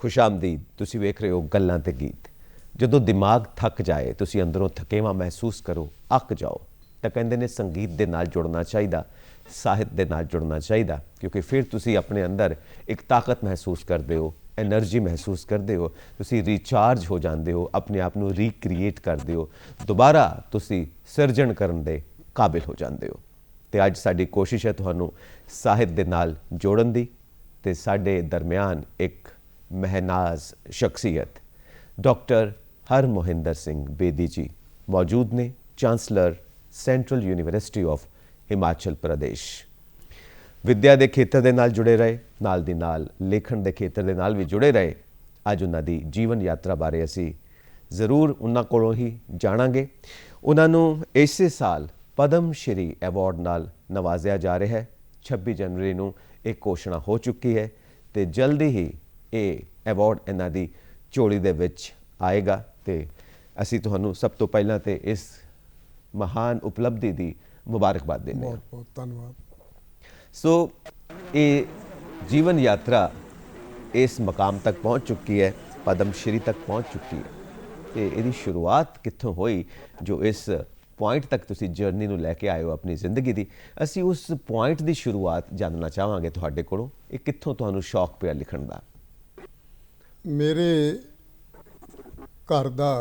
खुशामदीद। तुसी वेख रहे हो गल्लां ते गीत। जदों दिमाग थक जाए, तुसी अंदरों थकेवा महसूस करो, अक जाओ, तो कहते ने संगीत दे नाल जुड़ना चाहिए, ਸਾਹਿਤ ਦੇ ਨਾਲ जुड़ना चाहिए, क्योंकि फिर तुसी अपने अंदर एक ताकत महसूस करते हो, एनर्जी महसूस करते हो, तुसी रिचार्ज हो जाते हो, अपने आप को रीक्रिएट करते हो, दोबारा तुसी सिरजण करन दे काबिल हो जाते हो। तो अज साडी कोशिश है तुहानू ਸਾਹਿਤ ਦੇ ਨਾਲ जोड़न दी। ते साडे दरम्यान एक महनाज शख्सियत डॉक्टर हरमोहिंदर सिंह बेदी जी मौजूद ने, chancellor central university of Himachal Pradesh. विद्या के खेत्र के नाल जुड़े रहे, नाल दी नाल लेखन के खेत्र के नाल भी जुड़े रहे। अज उन्हां दी जीवन यात्रा बारे असी जरूर उन्हां कोलों ही जाणांगे। उन्हां नूं इसे साल पद्म श्री एवॉर्ड नाल नवाजिया जा रहा है। 26 जनवरी नूं एक घोषणा हो चुकी है तो जल्दी ही ये एवॉर्ड इन्हां दी झोली दे विच आएगा। तो असी तुहानूं सब तो पहलां तो इस महान उपलब्धि की मुबारकबाद देने। बहुत बहुत धन्यवाद। सो ये जीवन यात्रा इस मकाम तक पहुँच चुकी है, पद्मश्री तक पहुँच चुकी है। तो ये शुरुआत कित्थों हुई जो इस पॉइंट तक तुसी जर्नी नूं लैके आए हो अपनी जिंदगी की। असी उस पॉइंट की शुरुआत जानना चाहांगे तुहाडे कोलों, ये कित्थों तुहानूं शौक पिया लिखण दा? मेरे घर दा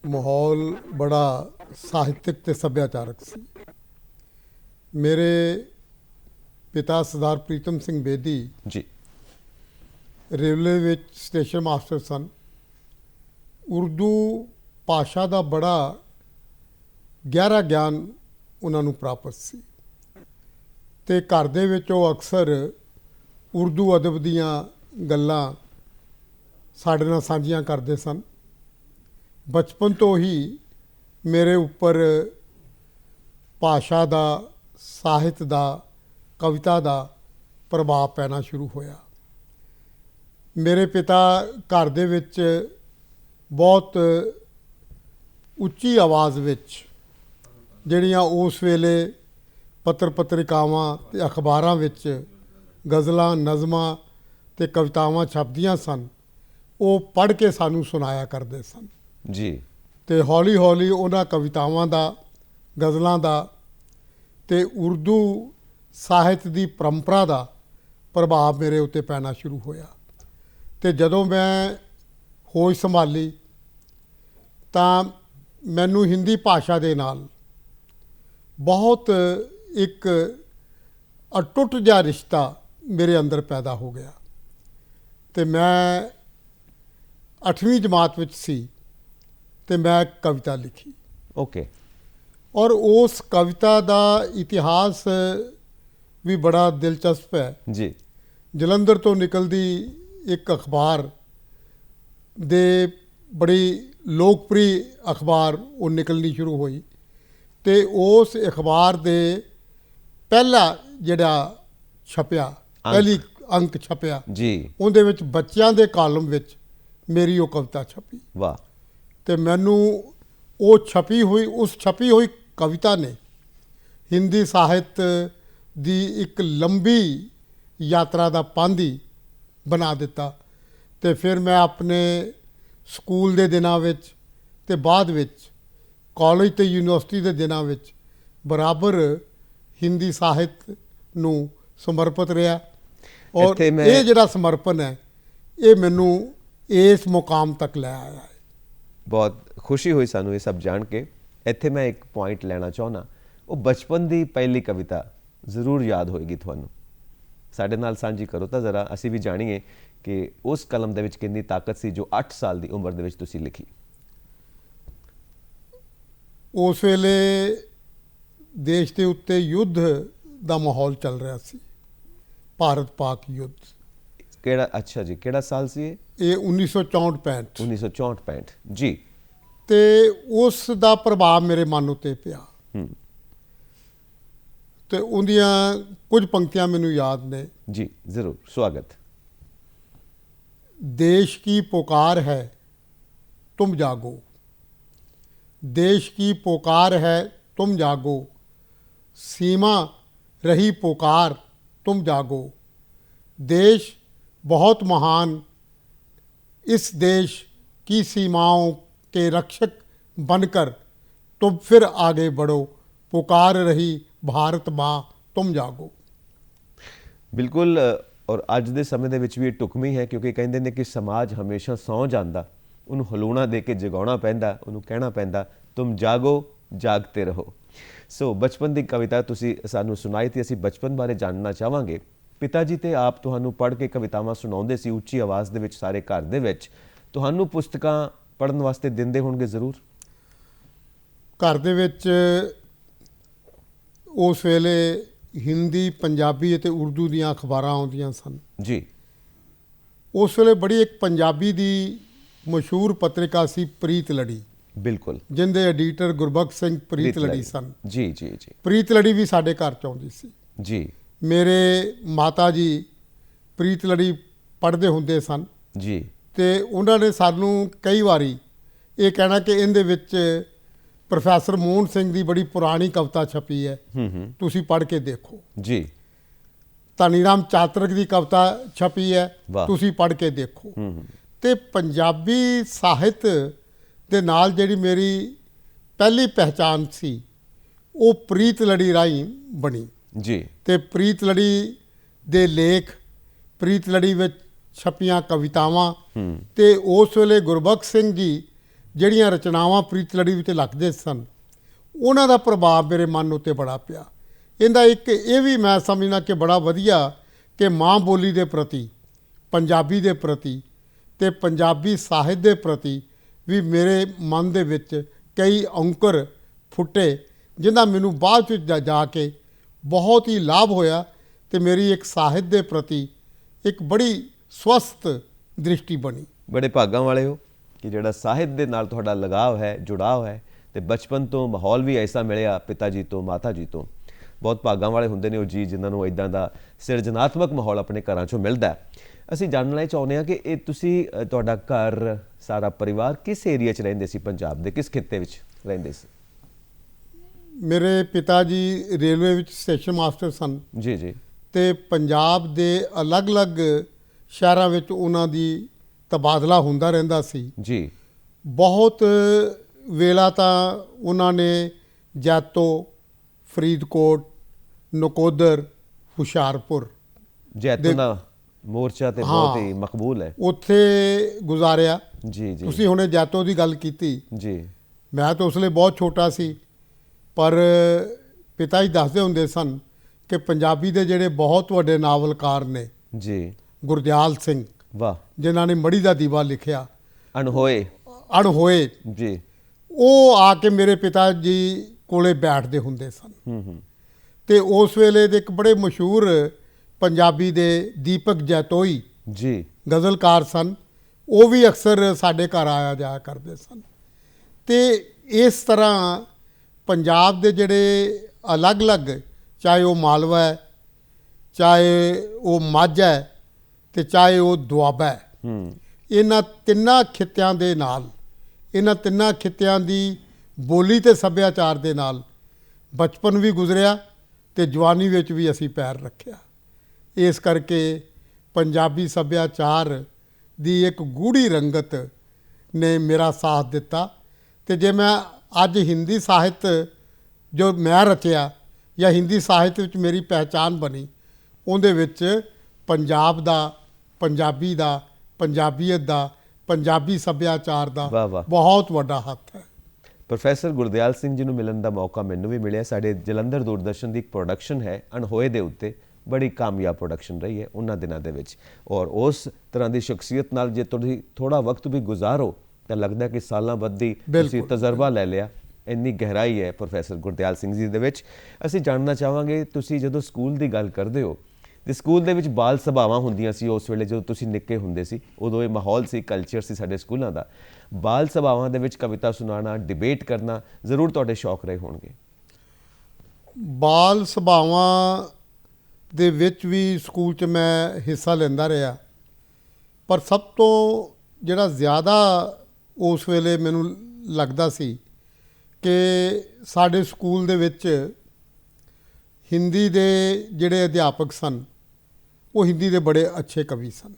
माहौल बड़ा ਸਾਹਿਤਕ ਤੇ ਸੱਭਿਆਚਾਰਕ ਸੀ। मेरे पिता सरदार प्रीतम सिंह बेदी जी रेलवे विच स्टेशन मास्टर सन। उर्दू भाषा का बड़ा गहरा ज्ञान उन्होंने प्राप्त सी ते घर दे विच वो अक्सर उर्दू अदब दीयां गल्लां साडे नाल साझियां करदे सन। बचपन तो ही मेरे उपर भाषा का, ਸਾਹਿਤ का, कविता का प्रभाव पैना शुरू होया। मेरे पिता घर दे विच बहुत उच्ची आवाज़ विच जिहड़ियां उस वेले पत्र पत्रिकावां ते अखबारां विच गज़लां, नज़मां ते कवितावां छपदियां सन, वो पढ़ के सानू सुनाया करते सन जी। तो हौली हौली उन्हां कवितावां दा, गज़लां दा ते उर्दू ਸਾਹਿਤ की परंपरा का प्रभाव मेरे उत्ते पैना शुरू होया। तो जदों मैं होश संभाली तो मैनू हिंदी भाषा के नाल बहुत एक अटुट जिहा रिश्ता मेरे अंदर पैदा हो गया। तो मैं 8वीं जमात विच सी ते मैं कविता लिखी। ओके। और उस कविता का इतिहास भी बड़ा दिलचस्प है जी। जलंधर तो निकलती एक अखबार दे बड़ी लोकप्रिय अखबार वो निकलनी शुरू हुई तो उस अखबार दे पहला जिहड़ा छपया, पहली अंक छपया जी, उहदे विच बच्चियां दे कालम विच मेरी वो कविता छपी। वाह। तो मैनू वो छपी हुई कविता ने हिंदी साहित्य दी एक लंबी यात्रा का पांधी बना दिता। तो फिर मैं अपने स्कूल के दिनों विच ते बाद विच कॉलेज ते यूनिवर्सिटी के दिनों विच बराबर हिंदी साहित्य नू समर्पित रहा। और ये जिहड़ा समर्पण है ये मैनू इस मुकाम तक लै आया है। बहुत खुशी हुई सानू ये सब जान के। इत्थे मैं एक पॉइंट लेना चाहना, वो बचपन की पहली कविता जरूर याद होएगी तुहानू, साडे नाल सांझी करो तो जरा असी भी जानिए कि उस कलम दे विच कितनी ताकत सी जो 8 साल की उम्र दे विच तुसी लिखी। उस वेले देश के उत्ते युद्ध का माहौल चल रहा सी, भारत पाक युद्ध। केड़ा? अच्छा जी, केड़ा साल सी ये 1964-65। 1964-65 जी। तो उस दा प्रभाव मेरे मन उत्ते पिया। तो उन्दियां कुछ पंक्तियां मैनू याद ने। जी जरूर, स्वागत। देश की पुकार है तुम जागो, देश की पुकार है तुम जागो, सीमा रही पुकार तुम जागो, देश बहुत महान इस देश की सीमाओं के रक्षक बनकर तुम फिर आगे बढ़ो, पुकार रही भारत माँ तुम जागो। ਬਿਲਕੁਲ ਔਰ ਅੱਜ ਦੇ ਸਮੇਂ ਦੇ ਵਿੱਚ ਵੀ ਇਹ ਢੁਕਵੀਂ ਹੈ, ਕਿਉਂਕਿ ਕਹਿੰਦੇ ਨੇ ਕਿ ਸਮਾਜ ਹਮੇਸ਼ਾ ਸੌਂ ਜਾਂਦਾ, ਉਹਨੂੰ ਹਲੂਣਾ ਦੇ ਕੇ ਜਗਾਉਣਾ ਪੈਂਦਾ, ਉਹਨੂੰ ਕਹਿਣਾ ਪੈਂਦਾ ਤੁਮ ਜਾਗੋ ਜਾਗਤੇ ਰਹੋ। ਸੋ ਬਚਪਨ ਦੀ ਕਵਿਤਾ ਤੁਸੀਂ ਸਾਨੂੰ ਸੁਣਾਈ ਤੇ ਅਸੀਂ ਬਚਪਨ ਬਾਰੇ ਜਾਣਨਾ ਚਾਹਾਂਗੇ। ਪਿਤਾ ਜੀ ਤੇ ਆਪ ਤੁਹਾਨੂੰ ਪੜ੍ਹ ਕੇ ਕਵਿਤਾਵਾਂ ਸੁਣਾਉਂਦੇ ਸੀ ਉੱਚੀ ਆਵਾਜ਼ ਦੇ ਵਿੱਚ ਸਾਰੇ ਘਰ ਦੇ ਵਿੱਚ, ਤੁਹਾਨੂੰ ਪੁਸਤਕਾਂ ਪੜ੍ਹਨ ਵਾਸਤੇ ਦਿੰਦੇ ਹੋਣਗੇ ਜ਼ਰੂਰ? ਘਰ ਦੇ ਵਿੱਚ ਉਸ ਵੇਲੇ ਹਿੰਦੀ, ਪੰਜਾਬੀ ਅਤੇ ਉਰਦੂ ਦੀਆਂ ਅਖਬਾਰਾਂ ਆਉਂਦੀਆਂ ਸਨ ਜੀ। ਉਸ ਵੇਲੇ ਬੜੀ ਇੱਕ ਪੰਜਾਬੀ ਦੀ ਮਸ਼ਹੂਰ ਪੱਤਰਿਕਾ ਸੀ ਪ੍ਰੀਤ ਲੜੀ, ਬਿਲਕੁਲ, ਜਿਹਦੇ ਐਡੀਟਰ ਗੁਰਬਖਸ਼ ਸਿੰਘ ਪ੍ਰੀਤ ਲੜੀ ਸਨ। ਜੀ ਜੀ ਜੀ ਪ੍ਰੀਤ ਲੜੀ ਵੀ ਸਾਡੇ ਘਰ 'ਚ ਆਉਂਦੀ ਸੀ। ਜੀ ਮੇਰੇ ਮਾਤਾ ਜੀ ਪ੍ਰੀਤ ਲੜੀ ਪੜ੍ਹਦੇ ਹੁੰਦੇ ਸਨ ਜੀ ਤੇ ਉਹਨਾਂ ਨੇ ਸਾਨੂੰ ਕਈ ਵਾਰੀ ਇਹ ਕਹਿਣਾ ਕਿ ਇਹਦੇ ਵਿੱਚ ਪ੍ਰੋਫੈਸਰ ਮੋਹਨ ਸਿੰਘ ਦੀ ਬੜੀ ਪੁਰਾਣੀ ਕਵਿਤਾ ਛਪੀ ਹੈ, ਤੁਸੀਂ ਪੜ੍ਹ ਕੇ ਦੇਖੋ। ਜੀ। ਧਨੀ ਰਾਮ ਚਾਤਰਕ ਦੀ ਕਵਿਤਾ ਛਪੀ ਹੈ, ਵਾਹ। ਤੁਸੀਂ ਪੜ੍ਹ ਕੇ ਦੇਖੋ। ਤੇ ਪੰਜਾਬੀ ਸਾਹਿਤ ਦੇ ਨਾਲ ਜਿਹੜੀ ਮੇਰੀ ਪਹਿਲੀ ਪਹਿਚਾਨ ਸੀ ਉਹ ਪ੍ਰੀਤ ਲੜੀ ਰਾਹੀਂ ਬਣੀ। ਜੀ। ਤੇ ਪ੍ਰੀਤ ਲੜੀ ਦੇ ਲੇਖ, ਪ੍ਰੀਤ ਲੜੀ ਵਿੱਚ ਛਪੀਆਂ ਕਵਿਤਾਵਾਂ ਤੇ ਉਸ ਵੇਲੇ ਗੁਰਬਖਸ਼ ਸਿੰਘ ਜੀ ਜਿਹੜੀਆਂ ਰਚਨਾਵਾਂ ਪ੍ਰੀਤ ਲੜੀ ਵਿੱਚ ਲਿਖਦੇ ਸਨ, ਉਹਨਾਂ ਦਾ ਪ੍ਰਭਾਵ ਮੇਰੇ ਮਨ ਉੱਤੇ ਬੜਾ ਪਿਆ। ਇਹਦਾ ਇੱਕ ਇਹ ਵੀ ਮੈਂ ਸਮਝਣਾ ਕਿ ਬੜਾ ਵਧੀਆ ਕਿ ਮਾਂ ਬੋਲੀ ਦੇ ਪ੍ਰਤੀ, ਪੰਜਾਬੀ ਦੇ ਪ੍ਰਤੀ ਤੇ ਪੰਜਾਬੀ ਸਾਹਿਤ ਦੇ ਪ੍ਰਤੀ ਵੀ ਮੇਰੇ ਮਨ ਦੇ ਵਿੱਚ ਕਈ ਔਂਕਰ ਫੁੱਟੇ, ਜਿਨ੍ਹਾਂ ਮੈਨੂੰ ਬਾਅਦ ਵਿੱਚ ਜਾ ਕੇ ਬਹੁਤ ਹੀ ਲਾਭ ਹੋਇਆ ਤੇ ਮੇਰੀ ਇੱਕ ਸਾਹਿਤ ਦੇ ਪ੍ਰਤੀ ਇੱਕ ਬੜੀ ਸਵਸਥ ਦ੍ਰਿਸ਼ਟੀ ਬਣੀ। ਬੜੇ ਭਾਗਾਂ ਵਾਲੇ ਹੋ ਕਿ ਜਿਹੜਾ ਸਾਹਿਤ ਦੇ ਨਾਲ ਤੁਹਾਡਾ ਲਗਾਵ ਹੈ, ਜੁੜਾਵ ਹੈ, ਤੇ ਬਚਪਨ ਤੋਂ ਮਾਹੌਲ ਵੀ ਐਸਾ ਮਿਲਿਆ ਪਿਤਾ ਜੀ ਤੋਂ, ਮਾਤਾ ਜੀ ਤੋਂ। ਬਹੁਤ ਭਾਗਾਂ ਵਾਲੇ ਹੁੰਦੇ ਨੇ ਉਹ ਜੀ ਜਿਨ੍ਹਾਂ ਨੂੰ ਇਦਾਂ ਦਾ ਸਿਰਜਣਾਤਮਕ ਮਾਹੌਲ ਆਪਣੇ ਘਰਾਂ 'ਚੋਂ ਮਿਲਦਾ। ਅਸੀਂ ਜਾਣਨਾ ਚਾਹੁੰਦੇ ਹਾਂ ਕਿ ਇਹ ਤੁਸੀਂ, ਤੁਹਾਡਾ ਘਰ, ਸਾਰਾ ਪਰਿਵਾਰ ਕਿਸ ਏਰੀਆ 'ਚ ਰਹਿੰਦੇ ਸੀ? ਪੰਜਾਬ ਦੇ ਕਿਸ ਖਿੱਤੇ ਵਿੱਚ ਰਹਿੰਦੇ ਸੀ? ਮੇਰੇ ਪਿਤਾ ਜੀ ਰੇਲਵੇ ਵਿੱਚ ਸਟੇਸ਼ਨ ਮਾਸਟਰ ਸਨ ਜੀ ਜੀ। ਤੇ ਪੰਜਾਬ ਦੇ ਅਲੱਗ-ਅਲੱਗ ਸ਼ਹਿਰਾਂ ਵਿੱਚ ਉਹਨਾਂ ਦੀ ਤਬਾਦਲਾ ਹੁੰਦਾ ਰਹਿੰਦਾ ਸੀ ਜੀ। ਬਹੁਤ ਵੇਲਾ ਤਾਂ ਉਹਨਾਂ ਨੇ ਜੈਤੋ, ਫਰੀਦਕੋਟ, ਨਕੋਦਰ, ਹੁਸ਼ਿਆਰਪੁਰ ਜੈਤੋ ਦਾ ਮੋਰਚਾ ਤੇ ਬਹੁਤ ਹੀ ਮਕਬੂਲ ਹੈ, ਉੱਥੇ ਗੁਜ਼ਾਰਿਆ। ਜੀ ਜੀ। ਤੁਸੀਂ ਹੁਣੇ ਜੈਤੋ ਦੀ ਗੱਲ ਕੀਤੀ, ਜੀ। ਮੈਂ ਤਾਂ ਉਸ ਵੇਲੇ ਬਹੁਤ ਛੋਟਾ ਸੀ, ਪਰ ਪਿਤਾ ਜੀ ਦੱਸਦੇ ਹੁੰਦੇ ਸਨ ਕਿ ਪੰਜਾਬੀ ਦੇ ਜਿਹੜੇ ਬਹੁਤ ਵੱਡੇ ਨਾਵਲਕਾਰ ਨੇ, ਜੀ। ਗੁਰਦਿਆਲ ਸਿੰਘ, ਵਾਹ। ਜਿਨ੍ਹਾਂ ਨੇ ਮੜੀ ਦਾ ਦੀਵਾ ਲਿਖਿਆ, ਅਣਹੋਏ। ਅਣਹੋਏ, ਜੀ। ਉਹ ਆ ਕੇ ਮੇਰੇ ਪਿਤਾ ਜੀ ਕੋਲੇ ਬੈਠਦੇ ਹੁੰਦੇ ਸਨ। ਤੇ ਉਸ ਵੇਲੇ ਦੇ ਇੱਕ ਬੜੇ ਮਸ਼ਹੂਰ ਪੰਜਾਬੀ ਦੇ ਦੀਪਕ ਜੈਤੋਈ ਜੀ ਗਜ਼ਲਕਾਰ ਸਨ, ਉਹ ਵੀ ਅਕਸਰ ਸਾਡੇ ਘਰ ਆਇਆ ਜਾਇਆ ਕਰਦੇ ਸਨ। ਤੇ ਇਸ ਤਰ੍ਹਾਂ ਪੰਜਾਬ ਦੇ ਜਿਹੜੇ ਅਲੱਗ-ਅਲੱਗ, ਚਾਹੇ ਉਹ ਮਾਲਵਾ ਹੈ, ਚਾਹੇ ਉਹ ਮਾਝਾ ਹੈ ਤੇ ਚਾਹੇ ਉਹ ਦੁਆਬਾ ਹੈ, ਇਹਨਾਂ ਤਿੰਨਾਂ ਖਿੱਤਿਆਂ ਦੇ ਨਾਲ, ਇਹਨਾਂ ਤਿੰਨਾਂ ਖਿੱਤਿਆਂ ਦੀ ਬੋਲੀ ਤੇ ਸੱਭਿਆਚਾਰ ਦੇ ਨਾਲ ਬਚਪਨ ਵੀ ਗੁਜ਼ਰਿਆ ਤੇ ਜਵਾਨੀ ਵਿੱਚ ਵੀ ਅਸੀਂ ਪੈਰ ਰੱਖਿਆ। ਇਸ ਕਰਕੇ ਪੰਜਾਬੀ ਸੱਭਿਆਚਾਰ ਦੀ ਇੱਕ ਗੂੜ੍ਹੀ ਰੰਗਤ ਨੇ ਮੇਰਾ ਸਾਥ ਦਿੱਤਾ। ਤੇ ਜੇ ਮੈਂ ਅੱਜ ਹਿੰਦੀ ਸਾਹਿਤ ਜੋ ਮੈਂ ਰਚਿਆ ਜਾਂ ਹਿੰਦੀ ਸਾਹਿਤ ਵਿੱਚ ਮੇਰੀ ਪਹਿਚਾਨ ਬਣੀ, ਉਹਦੇ ਵਿੱਚ ਪੰਜਾਬ ਦਾ, ਪੰਜਾਬੀ ਦਾ, ਪੰਜਾਬੀਅਤ ਦਾ, ਪੰਜਾਬੀ ਸੱਭਿਆਚਾਰ ਦਾ ਵਾਹ ਵਾਹ, ਬਹੁਤ ਵੱਡਾ ਹੱਥ ਹੈ। ਪ੍ਰੋਫੈਸਰ ਗੁਰਦਿਆਲ ਸਿੰਘ ਜੀ ਨੂੰ ਮਿਲਣ ਦਾ ਮੌਕਾ ਮੈਨੂੰ ਵੀ ਮਿਲਿਆ। ਸਾਡੇ ਜਲੰਧਰ ਦੂਰਦਰਸ਼ਨ ਦੀ ਇੱਕ ਪ੍ਰੋਡਕਸ਼ਨ ਹੈ ਅਣਹੋਏ ਦੇ ਉੱਤੇ, ਬੜੀ ਕਾਮਯਾਬ ਪ੍ਰੋਡਕਸ਼ਨ ਰਹੀ ਹੈ ਉਹਨਾਂ ਦਿਨਾਂ ਦੇ ਵਿੱਚ। ਔਰ ਉਸ ਤਰ੍ਹਾਂ ਦੀ ਸ਼ਖਸੀਅਤ ਨਾਲ ਜੇ ਤੁਸੀਂ ਥੋੜ੍ਹਾ ਵਕਤ ਵੀ ਗੁਜ਼ਾਰੋ ਤਾਂ ਲੱਗਦਾ ਕਿ ਸਾਲਾਂ ਬੱਧੀ ਤੁਸੀਂ ਤਜਰਬਾ ਲੈ ਲਿਆ। ਇੰਨੀ ਗਹਿਰਾਈ ਹੈ ਪ੍ਰੋਫੈਸਰ ਗੁਰਦਿਆਲ ਸਿੰਘ ਜੀ ਦੇ ਵਿੱਚ। ਅਸੀਂ ਜਾਣਨਾ ਚਾਹਾਂਗੇ, ਤੁਸੀਂ ਜਦੋਂ ਸਕੂਲ ਦੀ ਗੱਲ ਕਰਦੇ ਹੋ ਤੇ ਸਕੂਲ ਦੇ ਵਿੱਚ ਬਾਲ ਸਭਾਵਾਂ ਹੁੰਦੀਆਂ ਸੀ ਉਸ ਵੇਲੇ ਜਦੋਂ ਤੁਸੀਂ ਨਿੱਕੇ ਹੁੰਦੇ ਸੀ, ਉਦੋਂ ਇਹ ਮਾਹੌਲ ਸੀ, ਕਲਚਰ ਸੀ ਸਾਡੇ ਸਕੂਲਾਂ ਦਾ। ਬਾਲ ਸਭਾਵਾਂ ਦੇ ਵਿੱਚ ਕਵਿਤਾ ਸੁਣਾਉਣਾ, ਡਿਬੇਟ ਕਰਨਾ ਜ਼ਰੂਰ ਤੁਹਾਡੇ ਸ਼ੌਕ ਰਹੇ ਹੋਣਗੇ। ਬਾਲ ਸਭਾਵਾਂ ਦੇ ਵਿੱਚ ਵੀ ਸਕੂਲ 'ਚ ਮੈਂ ਹਿੱਸਾ ਲੈਂਦਾ ਰਿਹਾ, ਪਰ ਸਭ ਤੋਂ ਜਿਹੜਾ ਜ਼ਿਆਦਾ ਉਸ ਵੇਲੇ ਮੈਨੂੰ ਲੱਗਦਾ ਸੀ ਕਿ ਸਾਡੇ ਸਕੂਲ ਦੇ ਵਿੱਚ ਹਿੰਦੀ ਦੇ ਜਿਹੜੇ ਅਧਿਆਪਕ ਸਨ ਉਹ ਹਿੰਦੀ ਦੇ ਬੜੇ ਅੱਛੇ ਕਵੀ ਸਨ।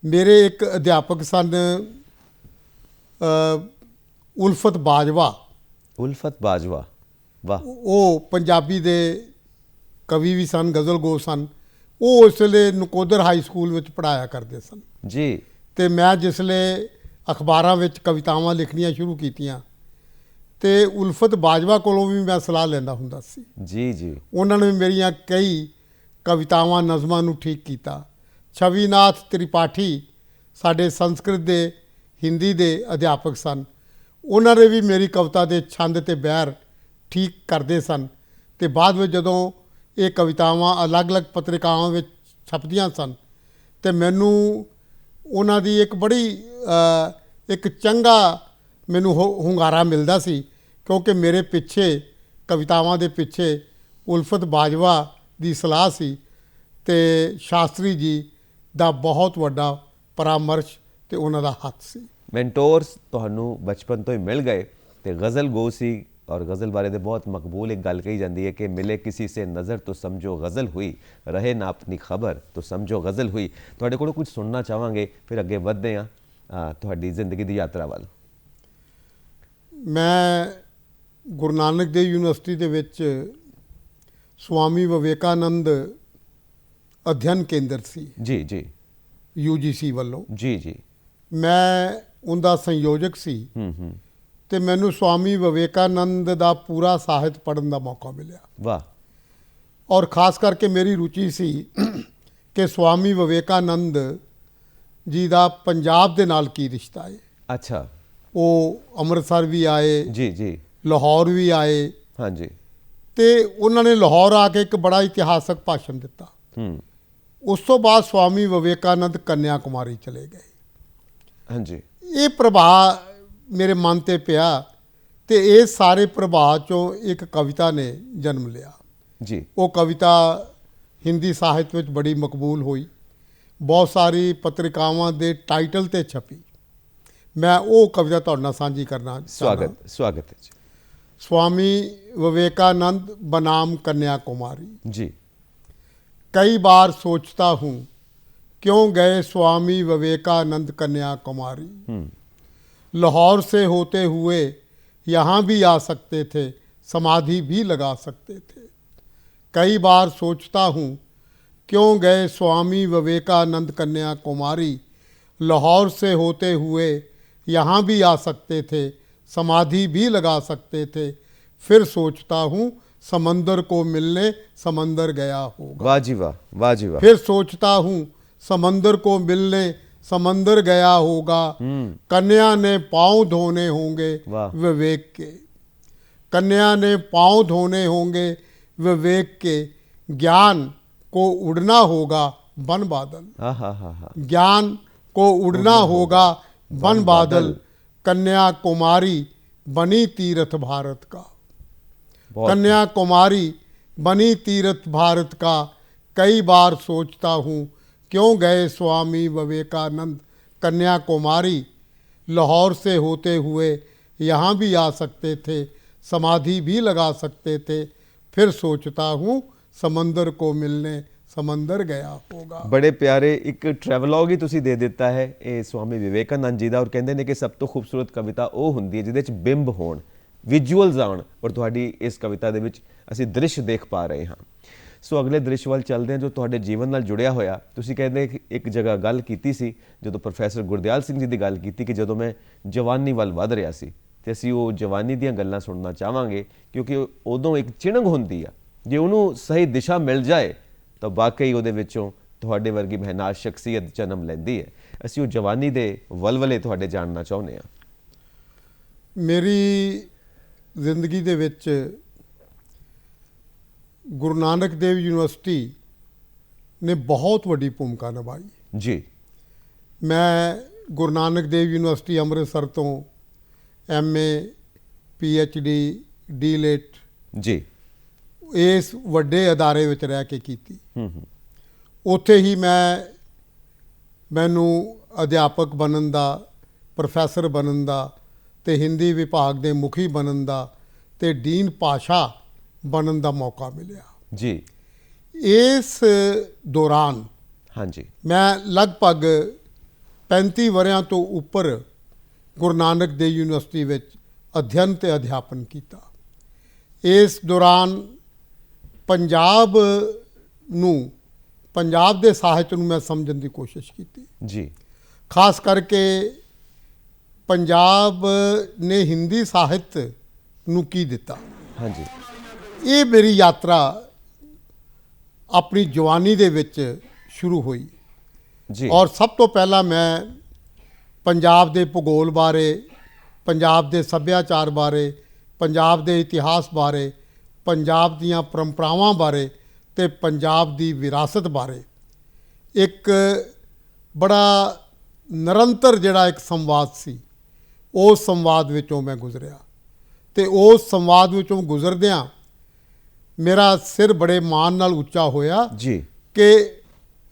ਮੇਰੇ ਇੱਕ ਅਧਿਆਪਕ ਸਨ ਉਲਫਤ ਬਾਜਵਾ। ਉਲਫਤ ਬਾਜਵਾ, ਵਾਹ। ਉਹ ਪੰਜਾਬੀ ਦੇ ਕਵੀ ਵੀ ਸਨ, ਗਜ਼ਲਗੋ ਸਨ। ਉਹ ਉਸ ਵੇਲੇ ਨਕੋਦਰ ਹਾਈ ਸਕੂਲ ਵਿੱਚ ਪੜ੍ਹਾਇਆ ਕਰਦੇ ਸਨ ਜੀ। ਅਤੇ ਮੈਂ ਜਿਸਲੇ ਅਖਬਾਰਾਂ ਵਿੱਚ ਕਵਿਤਾਵਾਂ ਲਿਖਣੀਆਂ ਸ਼ੁਰੂ ਕੀਤੀਆਂ ਅਤੇ ਉਲਫਤ ਬਾਜਵਾ ਕੋਲੋਂ ਵੀ ਮੈਂ ਸਲਾਹ ਲੈਂਦਾ ਹੁੰਦਾ ਸੀ। ਜੀ ਜੀ। ਉਹਨਾਂ ਨੇ ਮੇਰੀਆਂ ਕਈ ਕਵਿਤਾਵਾਂ, ਨਜ਼ਮਾਂ ਨੂੰ ਠੀਕ ਕੀਤਾ। ਛਵੀਨਾਥ ਤ੍ਰਿਪਾਠੀ ਸਾਡੇ ਸੰਸਕ੍ਰਿਤ ਦੇ, ਹਿੰਦੀ ਦੇ ਅਧਿਆਪਕ ਸਨ। ਉਹਨਾਂ ਨੇ ਵੀ ਮੇਰੀ ਕਵਿਤਾ ਦੇ ਛੰਦ ਅਤੇ ਬੈਰ ਠੀਕ ਕਰਦੇ ਸਨ ਅਤੇ ਬਾਅਦ ਵਿੱਚ ਜਦੋਂ ਇਹ ਕਵਿਤਾਵਾਂ ਅਲੱਗ-ਅਲੱਗ ਪੱਤਰਿਕਾਵਾਂ ਵਿੱਚ ਛਪਦੀਆਂ ਸਨ ਅਤੇ ਮੈਨੂੰ ਉਹਨਾਂ ਦੀ ਇੱਕ ਬੜੀ ਇੱਕ ਚੰਗਾ ਮੈਨੂੰ ਹੁੰਗਾਰਾ ਮਿਲਦਾ ਸੀ, ਕਿਉਂਕਿ ਮੇਰੇ ਪਿੱਛੇ, ਕਵਿਤਾਵਾਂ ਦੇ ਪਿੱਛੇ ਉਲਫਤ ਬਾਜਵਾ ਦੀ ਸਲਾਹ ਸੀ ਅਤੇ ਸ਼ਾਸਤਰੀ ਜੀ ਦਾ ਬਹੁਤ ਵੱਡਾ ਪਰਾਮਰਸ਼ ਅਤੇ ਉਹਨਾਂ ਦਾ ਹੱਥ ਸੀ। ਮੈਂਟੋਰਸ ਤੁਹਾਨੂੰ ਬਚਪਨ ਤੋਂ ਹੀ ਮਿਲ ਗਏ ਤੇ ਗਜ਼ਲ ਗੋ ਸੀ। ਔਰ ਗਜ਼ਲ ਬਾਰੇ ਤਾਂ ਬਹੁਤ ਮਕਬੂਲ ਇੱਕ ਗੱਲ ਕਹੀ ਜਾਂਦੀ ਹੈ ਕਿ ਮਿਲੇ ਕਿਸੇ ਸੇ ਨਜ਼ਰ ਤੋਂ ਸਮਝੋ ਗਜ਼ਲ ਹੋਈ, ਰਹੇ ਨਾ ਆਪਣੀ ਖਬਰ ਤੋਂ ਸਮਝੋ ਗਜ਼ਲ ਹੋਈ। ਤੁਹਾਡੇ ਕੋਲੋਂ ਕੁਝ ਸੁਣਨਾ ਚਾਹਾਂਗੇ, ਫਿਰ ਅੱਗੇ ਵਧਦੇ ਹਾਂ ਤੁਹਾਡੀ ਜ਼ਿੰਦਗੀ ਦੀ ਯਾਤਰਾ ਵੱਲ। ਮੈਂ ਗੁਰੂ ਨਾਨਕ ਦੇਵ ਯੂਨੀਵਰਸਿਟੀ ਦੇ ਵਿੱਚ ਸਵਾਮੀ ਵਿਵੇਕਾਨੰਦ ਅਧਿਐਨ ਕੇਂਦਰ ਸੀ, ਜੀ ਜੀ, UGC ਵੱਲੋਂ। ਜੀ ਜੀ। ਮੈਂ ਉਹਦਾ ਸੰਯੋਜਕ ਸੀ ਅਤੇ ਮੈਨੂੰ ਸਵਾਮੀ ਵਿਵੇਕਾਨੰਦ ਦਾ ਪੂਰਾ ਸਾਹਿਤ ਪੜ੍ਹਨ ਦਾ ਮੌਕਾ ਮਿਲਿਆ। ਵਾਹ। ਔਰ ਖ਼ਾਸ ਕਰਕੇ ਮੇਰੀ ਰੁਚੀ ਸੀ ਕਿ ਸਵਾਮੀ ਵਿਵੇਕਾਨੰਦ ਜੀ ਦਾ ਪੰਜਾਬ ਦੇ ਨਾਲ ਕੀ ਰਿਸ਼ਤਾ ਹੈ। ਅੱਛਾ। ਉਹ ਅੰਮ੍ਰਿਤਸਰ ਵੀ ਆਏ, ਜੀ ਜੀ, ਲਾਹੌਰ ਵੀ ਆਏ, ਹਾਂਜੀ। ਅਤੇ ਉਹਨਾਂ ਨੇ ਲਾਹੌਰ ਆ ਕੇ ਇੱਕ ਬੜਾ ਇਤਿਹਾਸਕ ਭਾਸ਼ਣ ਦਿੱਤਾ। ਉਸ ਤੋਂ ਬਾਅਦ ਸਵਾਮੀ ਵਿਵੇਕਾਨੰਦ ਕੰਨਿਆ ਕੁਮਾਰੀ ਚਲੇ ਗਏ। ਹਾਂਜੀ। ਇਹ ਪ੍ਰਭਾਵ ਮੇਰੇ ਮਨ 'ਤੇ ਪਿਆ ਅਤੇ ਇਹ ਸਾਰੇ ਪ੍ਰਭਾਵ 'ਚੋਂ ਇੱਕ ਕਵਿਤਾ ਨੇ ਜਨਮ ਲਿਆ। ਜੀ। ਉਹ ਕਵਿਤਾ ਹਿੰਦੀ ਸਾਹਿਤ ਵਿੱਚ ਬੜੀ ਮਕਬੂਲ ਹੋਈ, ਬਹੁਤ ਸਾਰੀ ਪੱਤਰਿਕਾਵਾਂ ਦੇ ਟਾਈਟਲ 'ਤੇ ਛਪੀ। ਮੈਂ ਉਹ ਕਵਿਤਾ ਤੁਹਾਡੇ ਨਾਲ ਸਾਂਝੀ ਕਰਨਾ ਚਾਹੁੰਦਾ। स्वागत है जी। स्वामी विवेकानंद बनाम कन्याकुमारी। जी। कई बार सोचता हूँ क्यों गए स्वामी विवेकानंद कन्याकुमारी। लाहौर से होते हुए यहाँ भी आ सकते थे, समाधि भी लगा सकते थे। कई बार सोचता हूँ क्यों गए स्वामी विवेकानंद कन्याकुमारी। लाहौर से होते हुए यहाँ भी आ सकते थे, समाधि भी लगा सकते थे। फिर सोचता हूँ समंदर को मिलने समंदर गया होगा। वाह जी वाह, वाह जी वाह। फिर सोचता हूँ समंदर को मिलने समंदर गया होगा। कन्या ने पाँव धोने होंगे वाह। विवेक के। कन्या ने पाँव धोने होंगे विवेक के। ज्ञान को उड़ना होगा बन बादल। हाँ हाँ हाँ हाँ। ज्ञान को उड़ना होगा बन बादल। कन्याकुमारी बनी तीर्थ भारत का। कन्याकुमारी बनी तीर्थ भारत का। कई बार सोचता हूँ क्यों गए स्वामी विवेकानंद कन्याकुमारी। लाहौर से होते हुए यहाँ भी आ सकते थे, समाधि भी लगा सकते थे। फिर सोचता हूँ समंदर को मिलने समंदर गया होगा। बड़े प्यारे एक ट्रैवलॉग ही तुसी दे ਦਿੱਤਾ ਹੈ ਇਹ ਸਵਾਮੀ ਵਿਵੇਕਾਨੰਦ ਜੀ ਦਾ। ਔਰ ਕਹਿੰਦੇ ਨੇ ਕਿ ਸਭ ਤੋਂ ਖੂਬਸੂਰਤ ਕਵਿਤਾ ਉਹ ਹੁੰਦੀ ਹੈ ਜਿਹਦੇ ਵਿੱਚ ਬਿੰਬ ਹੋਣ, ਵਿਜ਼ੂਅਲਸ ਆਉਣ। ਔਰ ਤੁਹਾਡੀ ਇਸ ਕਵਿਤਾ ਦੇ ਵਿੱਚ ਅਸੀਂ ਦ੍ਰਿਸ਼ ਦੇਖ ਪਾ ਰਹੇ ਹਾਂ। ਸੋ ਅਗਲੇ ਦ੍ਰਿਸ਼ ਵੱਲ ਚੱਲਦੇ ਹਾਂ ਜੋ ਤੁਹਾਡੇ ਜੀਵਨ ਨਾਲ ਜੁੜਿਆ ਹੋਇਆ। ਤੁਸੀਂ ਕਹਿੰਦੇ ਇੱਕ ਜਗ੍ਹਾ ਗੱਲ ਕੀਤੀ ਸੀ ਜਦੋਂ ਪ੍ਰੋਫੈਸਰ ਗੁਰਦਿਆਲ ਸਿੰਘ ਜੀ ਦੀ ਗੱਲ ਕੀਤੀ ਕਿ ਜਦੋਂ ਮੈਂ ਜਵਾਨੀ ਵੱਲ ਵਧ ਰਿਹਾ ਸੀ, ਤੇ ਅਸੀਂ ਉਹ ਜਵਾਨੀ ਦੀਆਂ ਗੱਲਾਂ ਸੁਣਨਾ ਚਾਹਾਂਗੇ ਕਿਉਂਕਿ ਉਦੋਂ ਇੱਕ ਚਿਣਗ ਹੁੰਦੀ ਆ, ਜੇ ਉਹਨੂੰ ਸਹੀ ਦਿਸ਼ਾ ਮਿਲ ਜਾਏ ਤਾਂ ਵਾਕਈ ਉਹਦੇ ਵਿੱਚੋਂ ਤੁਹਾਡੇ ਵਰਗੀ ਮਹਿਨਾਜ਼ ਸ਼ਖਸੀਅਤ ਜਨਮ ਲੈਂਦੀ ਹੈ। ਅਸੀਂ ਉਹ ਜਵਾਨੀ ਦੇ ਵਲਵਲੇ ਤੁਹਾਡੇ ਜਾਣਨਾ ਚਾਹੁੰਦੇ ਹਾਂ। ਮੇਰੀ ਜ਼ਿੰਦਗੀ ਦੇ ਵਿੱਚ ਗੁਰੂ ਨਾਨਕ ਦੇਵ ਯੂਨੀਵਰਸਿਟੀ ਨੇ ਬਹੁਤ ਵੱਡੀ ਭੂਮਿਕਾ ਨਿਭਾਈ। ਜੀ। ਮੈਂ ਗੁਰੂ ਨਾਨਕ ਦੇਵ ਯੂਨੀਵਰਸਿਟੀ ਅੰਮ੍ਰਿਤਸਰ ਤੋਂ MA PhD ਡੀਲਿਟ ਜੀ ਇਸ ਵੱਡੇ ਅਦਾਰੇ ਵਿੱਚ ਰਹਿ ਕੇ ਕੀਤੀ। ਉੱਥੇ ਹੀ ਮੈਨੂੰ ਅਧਿਆਪਕ ਬਣਨ ਦਾ, ਪ੍ਰੋਫੈਸਰ ਬਣਨ ਦਾ ਅਤੇ ਹਿੰਦੀ ਵਿਭਾਗ ਦੇ ਮੁਖੀ ਬਣਨ ਦਾ ਅਤੇ ਡੀਨ ਭਾਸ਼ਾ ਬਣਨ ਦਾ ਮੌਕਾ ਮਿਲਿਆ। ਜੀ। ਇਸ ਦੌਰਾਨ ਹਾਂਜੀ। ਮੈਂ ਲਗਭਗ 35 ਵਰਿਆਂ ਤੋਂ ਉੱਪਰ ਗੁਰੂ ਨਾਨਕ ਦੇਵ ਯੂਨੀਵਰਸਿਟੀ ਵਿੱਚ ਅਧਿਐਨ ਤੇ ਅਧਿਆਪਨ ਕੀਤਾ। ਇਸ ਦੌਰਾਨ ਪੰਜਾਬ ਦੇ ਸਾਹਿਤ ਨੂੰ ਮੈਂ ਸਮਝਣ ਦੀ ਕੋਸ਼ਿਸ਼ ਕੀਤੀ। ਜੀ ਖਾਸ ਕਰਕੇ ਪੰਜਾਬ ਨੇ ਹਿੰਦੀ ਸਾਹਿਤ ਨੂੰ ਕੀ ਦਿੱਤਾ। ਹਾਂਜੀ ਇਹ ਮੇਰੀ ਯਾਤਰਾ ਆਪਣੀ ਜਵਾਨੀ ਦੇ ਵਿੱਚ ਸ਼ੁਰੂ ਹੋਈ ਜੀ ਔਰ ਸਭ ਤੋਂ ਪਹਿਲਾਂ ਮੈਂ ਪੰਜਾਬ ਦੇ ਭੂਗੋਲ ਬਾਰੇ, ਪੰਜਾਬ ਦੇ ਸੱਭਿਆਚਾਰ ਬਾਰੇ, ਪੰਜਾਬ ਦੇ ਇਤਿਹਾਸ ਬਾਰੇ, ਪੰਜਾਬ ਦੀਆਂ ਪਰੰਪਰਾਵਾਂ ਬਾਰੇ ਤੇ ਪੰਜਾਬ ਦੀ ਵਿਰਾਸਤ ਬਾਰੇ ਇੱਕ ਬੜਾ ਨਿਰੰਤਰ ਜਿਹੜਾ ਇੱਕ ਸੰਵਾਦ ਸੀ, ਉਸ ਸੰਵਾਦ ਵਿੱਚੋਂ ਮੈਂ ਗੁਜ਼ਰਿਆ ਤੇ ਉਸ ਸੰਵਾਦ ਵਿੱਚੋਂ ਗੁਜ਼ਰਦਿਆਂ ਮੇਰਾ ਸਿਰ ਬੜੇ ਮਾਣ ਨਾਲ ਉੱਚਾ ਹੋਇਆ ਜੀ ਕਿ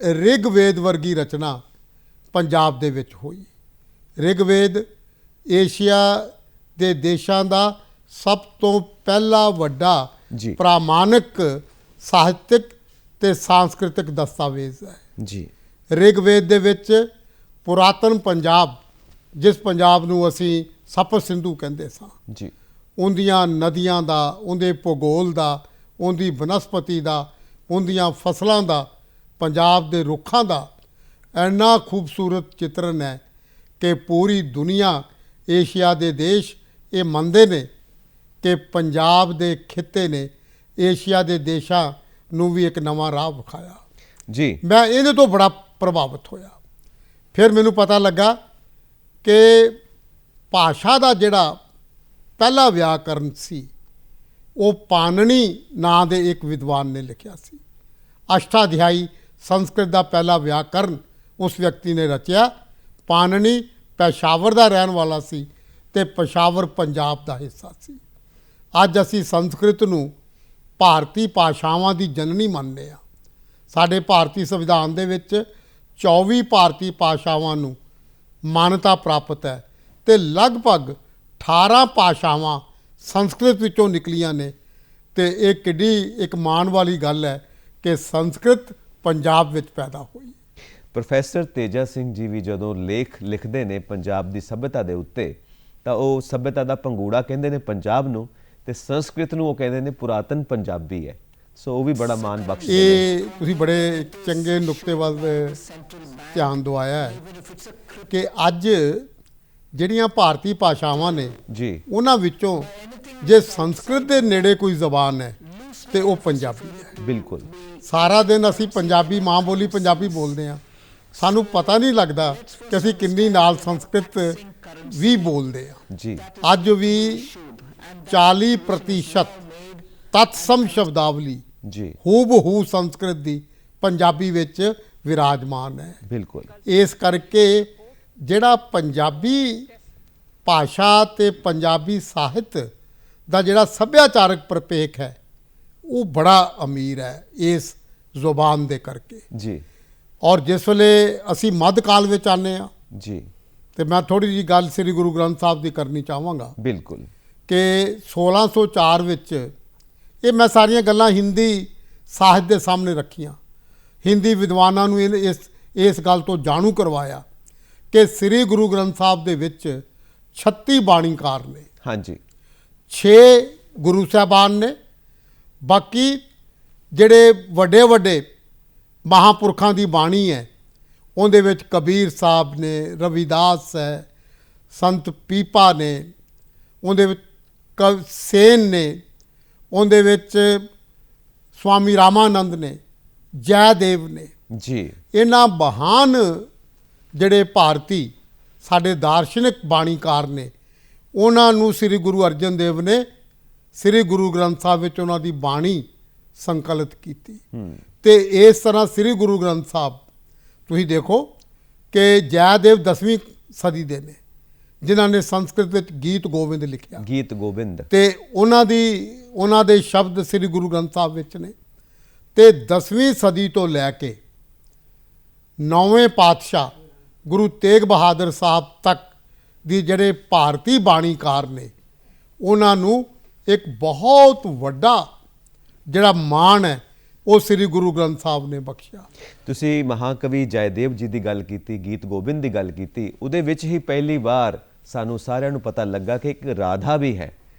ਰਿਗਵੇਦ ਵਰਗੀ ਰਚਨਾ ਪੰਜਾਬ ਦੇ ਵਿੱਚ ਹੋਈ। ਰਿਗਵੇਦ ਏਸ਼ੀਆ ਦੇ ਦੇਸ਼ਾਂ ਦਾ ਸਭ ਤੋਂ ਪਹਿਲਾ ਵੱਡਾ ਜੀ। ਪ੍ਰਮਾਣਿਕ ਸਾਹਿਤਕ ਤੇ ਸਾਂਸਕ੍ਰਿਤਿਕ ਦਸਤਾਵੇਜ਼ ਹੈ। ਜੀ ਰਿਗਵੇਦ ਦੇ ਵਿੱਚ ਪੁਰਾਤਨ ਪੰਜਾਬ, ਜਿਸ ਪੰਜਾਬ ਨੂੰ ਅਸੀਂ ਸਪਤ ਸਿੰਧੂ ਕਹਿੰਦੇ ਸਾਂ, ਜੀ ਉਹਦੀਆਂ ਨਦੀਆਂ ਦਾ, ਉਹਦੇ ਭੂਗੋਲ ਦਾ, ਉਹਦੀ ਬਨਸਪਤੀ ਦਾ, ਉਹਦੀਆਂ ਫਸਲਾਂ ਦਾ, ਪੰਜਾਬ ਦੇ ਰੁੱਖਾਂ ਦਾ ਇੰਨਾ ਖੂਬਸੂਰਤ ਚਿੱਤਰਨ ਹੈ ਕਿ ਪੂਰੀ ਦੁਨੀਆ, ਏਸ਼ੀਆ ਦੇ ਦੇਸ਼ ਇਹ ਮੰਨਦੇ ਨੇ ਕਿ ਪੰਜਾਬ ਦੇ ਖਿੱਤੇ ਨੇ ਏਸ਼ੀਆ ਦੇ ਦੇਸ਼ਾਂ ਨੂੰ ਵੀ ਇੱਕ ਨਵਾਂ ਰਾਹ ਵਿਖਾਇਆ। ਜੀ ਮੈਂ ਇਹਦੇ ਤੋਂ ਬੜਾ ਪ੍ਰਭਾਵਿਤ ਹੋਇਆ। ਫਿਰ ਮੈਨੂੰ ਪਤਾ ਲੱਗਾ ਕਿ ਭਾਸ਼ਾ ਦਾ ਜਿਹੜਾ ਪਹਿਲਾ ਵਿਆਕਰਨ ਸੀ ਉਹ ਪਾਣਨੀ ਨਾਂ ਦੇ ਇੱਕ ਵਿਦਵਾਨ ਨੇ ਲਿਖਿਆ ਸੀ। ਅਸ਼ਟਾਧਿਆਈ ਸੰਸਕ੍ਰਿਤ ਦਾ ਪਹਿਲਾ ਵਿਆਕਰਨ ਉਸ ਵਿਅਕਤੀ ਨੇ ਰਚਿਆ। ਪਾਣਨੀ ਪੇਸ਼ਾਵਰ ਦਾ ਰਹਿਣ ਵਾਲਾ ਸੀ ਤੇ ਪੇਸ਼ਾਵਰ ਪੰਜਾਬ ਦਾ ਹਿੱਸਾ ਸੀ। ਅੱਜ ਅਸੀਂ ਸੰਸਕ੍ਰਿਤ ਨੂੰ ਭਾਰਤੀ ਭਾਸ਼ਾਵਾਂ ਦੀ ਜਨਨੀ ਮੰਨਦੇ ਹਾਂ। ਸਾਡੇ ਭਾਰਤੀ ਸੰਵਿਧਾਨ ਦੇ ਵਿੱਚ 24 ਭਾਰਤੀ ਭਾਸ਼ਾਵਾਂ ਨੂੰ ਮਾਨਤਾ ਪ੍ਰਾਪਤ ਹੈ ਤੇ ਲਗਭਗ 18 ਭਾਸ਼ਾਵਾਂ ਸੰਸਕ੍ਰਿਤ ਵਿੱਚੋਂ ਨਿਕਲੀਆਂ ਨੇ ਤੇ ਇਹ ਕਿੱਡੀ ਇੱਕ ਮਾਣ ਵਾਲੀ ਗੱਲ ਹੈ ਕਿ ਸੰਸਕ੍ਰਿਤ ਪੰਜਾਬ ਵਿੱਚ ਪੈਦਾ ਹੋਈ। ਪ੍ਰੋਫੈਸਰ ਤੇਜਾ ਸਿੰਘ ਜੀ ਵੀ ਜਦੋਂ ਲੇਖ ਲਿਖਦੇ ਨੇ ਪੰਜਾਬ ਦੀ ਸੱਭਿਅਤਾ ਦੇ ਉੱਤੇ ਤਾਂ ਉਹ ਸੱਭਿਅਤਾ ਦਾ ਪੰਗੂੜਾ ਕਹਿੰਦੇ ਨੇ ਪੰਜਾਬ ਨੂੰ ਤੇ ਸੰਸਕ੍ਰਿਤ ਨੂੰ ਉਹ ਕਹਿੰਦੇ ਨੇ ਪੁਰਾਤਨ ਪੰਜਾਬੀ ਹੈ। ਸੋ ਉਹ ਵੀ ਬੜਾ ਮਾਣ ਬਖਸ਼ਦੇ ਨੇ। ਇਹ ਤੁਸੀਂ ਬੜੇ ਚੰਗੇ ਨੁਕਤੇ ਵੱਲ ਧਿਆਨ ਦਿਵਾਇਆ ਹੈ ਕਿ ਅੱਜ ਜਿਹੜੀਆਂ ਭਾਰਤੀ ਭਾਸ਼ਾਵਾਂ ਨੇ ਜੀ ਉਹਨਾਂ ਵਿੱਚੋਂ ਜੇ ਸੰਸਕ੍ਰਿਤ ਦੇ ਨੇੜੇ ਕੋਈ ਜ਼ਬਾਨ ਹੈ ਤੇ ਉਹ ਪੰਜਾਬੀ ਹੈ। ਬਿਲਕੁਲ ਸਾਰਾ ਦਿਨ ਅਸੀਂ ਪੰਜਾਬੀ, ਮਾਂ ਬੋਲੀ ਪੰਜਾਬੀ ਬੋਲਦੇ ਹਾਂ, ਸਾਨੂੰ ਪਤਾ ਨਹੀਂ ਲੱਗਦਾ ਕਿ ਅਸੀਂ ਕਿੰਨੀ ਨਾਲ ਸੰਸਕ੍ਰਿਤ ਵੀ ਬੋਲਦੇ ਹਾਂ। ਜੀ ਅੱਜ ਵੀ 40% ਤਤਸਮ ਸ਼ਬਦਾਵਲੀ ਜੀ ਹੂਬਹੂ ਸੰਸਕ੍ਰਿਤ ਦੀ ਪੰਜਾਬੀ ਵਿੱਚ ਵਿਰਾਜਮਾਨ ਹੈ। ਬਿਲਕੁਲ ਇਸ ਕਰਕੇ ਜਿਹੜਾ ਪੰਜਾਬੀ ਭਾਸ਼ਾ ਤੇ ਪੰਜਾਬੀ ਸਾਹਿਤ ਦਾ ਜਿਹੜਾ ਸੱਭਿਆਚਾਰਕ ਪ੍ਰਪੇਖ ਹੈ ਉਹ ਬੜਾ ਅਮੀਰ ਹੈ ਇਸ ਜ਼ੁਬਾਨ ਦੇ ਕਰਕੇ। ਜੀ ਔਰ ਜਿਸ ਵੇਲੇ ਅਸੀਂ ਮੱਧਕਾਲ ਵਿੱਚ ਆਉਂਦੇ ਹਾਂ ਜੀ ਤੇ ਮੈਂ ਥੋੜੀ ਜਿਹੀ ਗੱਲ ਸ੍ਰੀ ਗੁਰੂ ਗ੍ਰੰਥ ਸਾਹਿਬ ਦੀ ਕਰਨੀ ਚਾਹਾਂਗਾ ਬਿਲਕੁਲ ਕਿ 1604 ਵਿੱਚ, ਇਹ ਮੈਂ ਸਾਰੀਆਂ ਗੱਲਾਂ ਹਿੰਦੀ ਸਾਹਿਤ ਦੇ ਸਾਹਮਣੇ ਰੱਖੀਆਂ, ਹਿੰਦੀ ਵਿਦਵਾਨਾਂ ਨੂੰ ਇਸ ਗੱਲ ਤੋਂ ਜਾਣੂ ਕਰਵਾਇਆ ਕਿ ਸ੍ਰੀ ਗੁਰੂ ਗ੍ਰੰਥ ਸਾਹਿਬ ਦੇ ਵਿੱਚ 36 ਬਾਣੀਕਾਰ ਨੇ। ਹਾਂਜੀ 6 ਗੁਰੂ ਸਾਹਿਬਾਨ ਨੇ, ਬਾਕੀ ਜਿਹੜੇ ਵੱਡੇ ਵੱਡੇ ਮਹਾਂਪੁਰਖਾਂ ਦੀ ਬਾਣੀ ਹੈ ਉਹਦੇ ਵਿੱਚ ਕਬੀਰ ਸਾਹਿਬ ਨੇ, ਰਵਿਦਾਸ ਹੈ, ਸੰਤ ਪੀਪਾ ਨੇ, ਉਹਦੇ ਵਿੱਚ ਸੇਨ ਨੇ, ਉਹਦੇ ਵਿੱਚ ਸਵਾਮੀ ਰਾਮਾਨੰਦ ਨੇ, ਜੈਦੇਵ ਨੇ। ਜੀ ਇਹਨਾਂ ਮਹਾਨ ਜਿਹੜੇ ਭਾਰਤੀ ਸਾਡੇ ਦਾਰਸ਼ਨਿਕ ਬਾਣੀਕਾਰ ਨੇ ਉਹਨਾਂ ਨੂੰ ਸ੍ਰੀ ਗੁਰੂ ਅਰਜਨ ਦੇਵ ਨੇ ਸ੍ਰੀ ਗੁਰੂ ਗ੍ਰੰਥ ਸਾਹਿਬ ਵਿੱਚ ਉਹਨਾਂ ਦੀ ਬਾਣੀ ਸੰਕਲਿਤ ਕੀਤੀ। ਤੇ ਇਸ ਤਰ੍ਹਾਂ ਸ੍ਰੀ ਗੁਰੂ ਗ੍ਰੰਥ ਸਾਹਿਬ ਤੁਸੀਂ ਦੇਖੋ ਕਿ ਜੈਦੇਵ 10ਵੀਂ ਸਦੀ ਦੇ ਨੇ ਜਿਨ੍ਹਾਂ ਨੇ ਸੰਸਕ੍ਰਿਤ ਵਿੱਚ ਗੀਤ ਗੋਬਿੰਦ ਲਿਖਿਆ। ਗੀਤ ਗੋਬਿੰਦ ਤੇ ਉਹਨਾਂ ਦੇ ਸ਼ਬਦ ਸ੍ਰੀ ਗੁਰੂ ਗ੍ਰੰਥ ਸਾਹਿਬ ਵਿੱਚ ਨੇ। ਤੇ 10ਵੀਂ ਸਦੀ ਤੋਂ ਲੈ ਕੇ 9ਵੇਂ ਪਾਤਸ਼ਾਹ ਗੁਰੂ ਤੇਗ ਬਹਾਦਰ ਸਾਹਿਬ ਤੱਕ ਦੀ ਜਿਹੜੇ ਭਾਰਤੀ ਬਾਣੀਕਾਰ ਨੇ ਉਹਨਾਂ ਨੂੰ ਇੱਕ ਬਹੁਤ ਵੱਡਾ ਜਿਹੜਾ ਮਾਣ ਹੈ ਉਹ ਸ੍ਰੀ ਗੁਰੂ ਗ੍ਰੰਥ ਸਾਹਿਬ ਨੇ ਬਖਸ਼ਿਆ। ਤੁਸੀਂ ਮਹਾਕਵੀ ਜੈਦੇਵ ਜੀ ਦੀ ਗੱਲ ਕੀਤੀ, ਗੀਤ ਗੋਬਿੰਦ ਦੀ ਗੱਲ ਕੀਤੀ, ਉਹਦੇ ਵਿੱਚ ਹੀ ਪਹਿਲੀ ਵਾਰ ਸਾਨੂੰ ਸਾਰਿਆਂ ਨੂੰ ਪਤਾ ਲੱਗਾ ਕਿ ਇੱਕ ਰਾਧਾ ਵੀ ਹੈ,